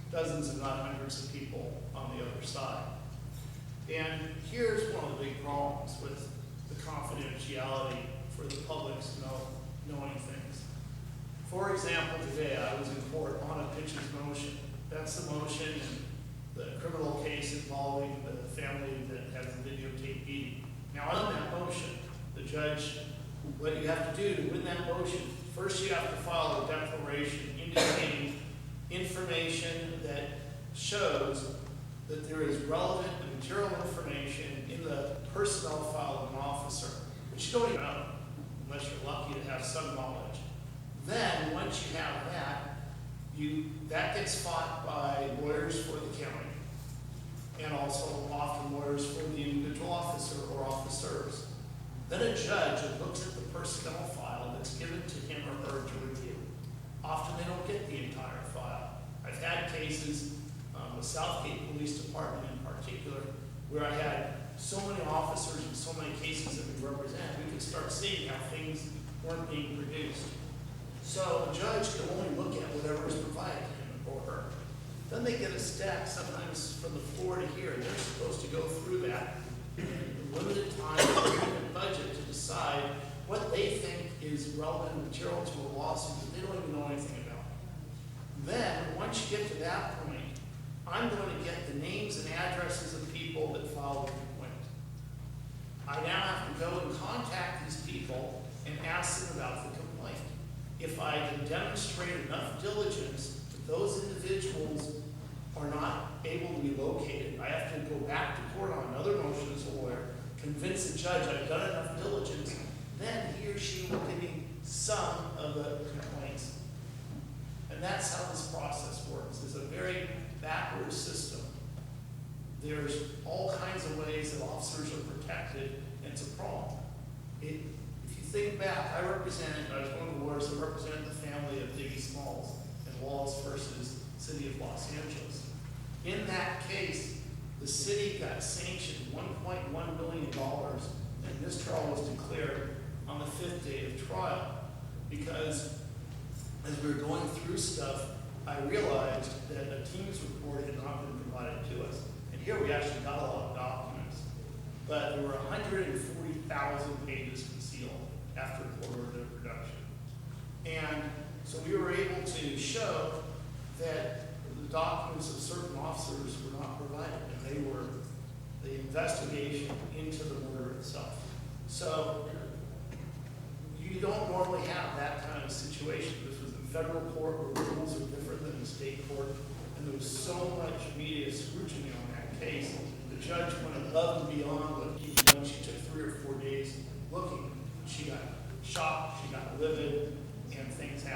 dozens if not hundreds of people on the other side. And here's one of the big problems with the confidentiality for the public to know knowing things. For example, today I was in court on a pitcher's motion. That's the motion in the criminal case involving the family that has the videotape beating. Now, on that motion, the judge, what you have to do to win that motion, first you have to file a declaration indicating information that shows that there is relevant and material information in the personnel file of an officer, which you don't even know unless you're lucky to have some knowledge. Then, once you have that, that gets fought by lawyers for the county, and also often lawyers for the individual officer or officers. Then a judge looks at the personnel file that's given to him or her to review. Often they don't get the entire file. I've had cases with Southgate Police Department in particular, where I had so many officers and so many cases that we represent, we could start seeing how things weren't being produced. So a judge can only look at whatever is provided to him or her. Then they get a stack, sometimes from the floor to here, and they're supposed to go through that in limited time, limited budget to decide what they think is relevant material to a lawsuit that they don't even know anything about. Then, once you get to that point, I'm going to get the names and addresses of people that filed the complaint. I now have to go and contact these people and ask them about the complaint. If I can demonstrate enough diligence that those individuals are not able to be located, I have to go back to court on another motion as a lawyer, convince the judge I've done enough diligence, then he or she will give me some of the complaints. And that's how this process works. It's a very backward system. There's all kinds of ways that officers are protected, and it's a problem. If you think back, I was one of the lawyers that represented the family of Diggy Smalls in Walls versus City of Los Angeles. In that case, the city got sanctioned $1.1 million, and this trial was declared on the 5th day of trial, because as we were going through stuff, I realized that a Teams report had not been provided to us. And here we actually got a lot of documents, but there were 140,000 pages concealed after court order of production. And so we were able to show that the documents of certain officers were not provided, and they were the investigation into the murder itself. So you don't normally have that kind of situation. This was in federal court where rules are different than in state court, and there was so much media scrutiny on that case. The judge went above and beyond what he done. She took 3 or 4 days looking. She got shocked, she got livid, and things happened.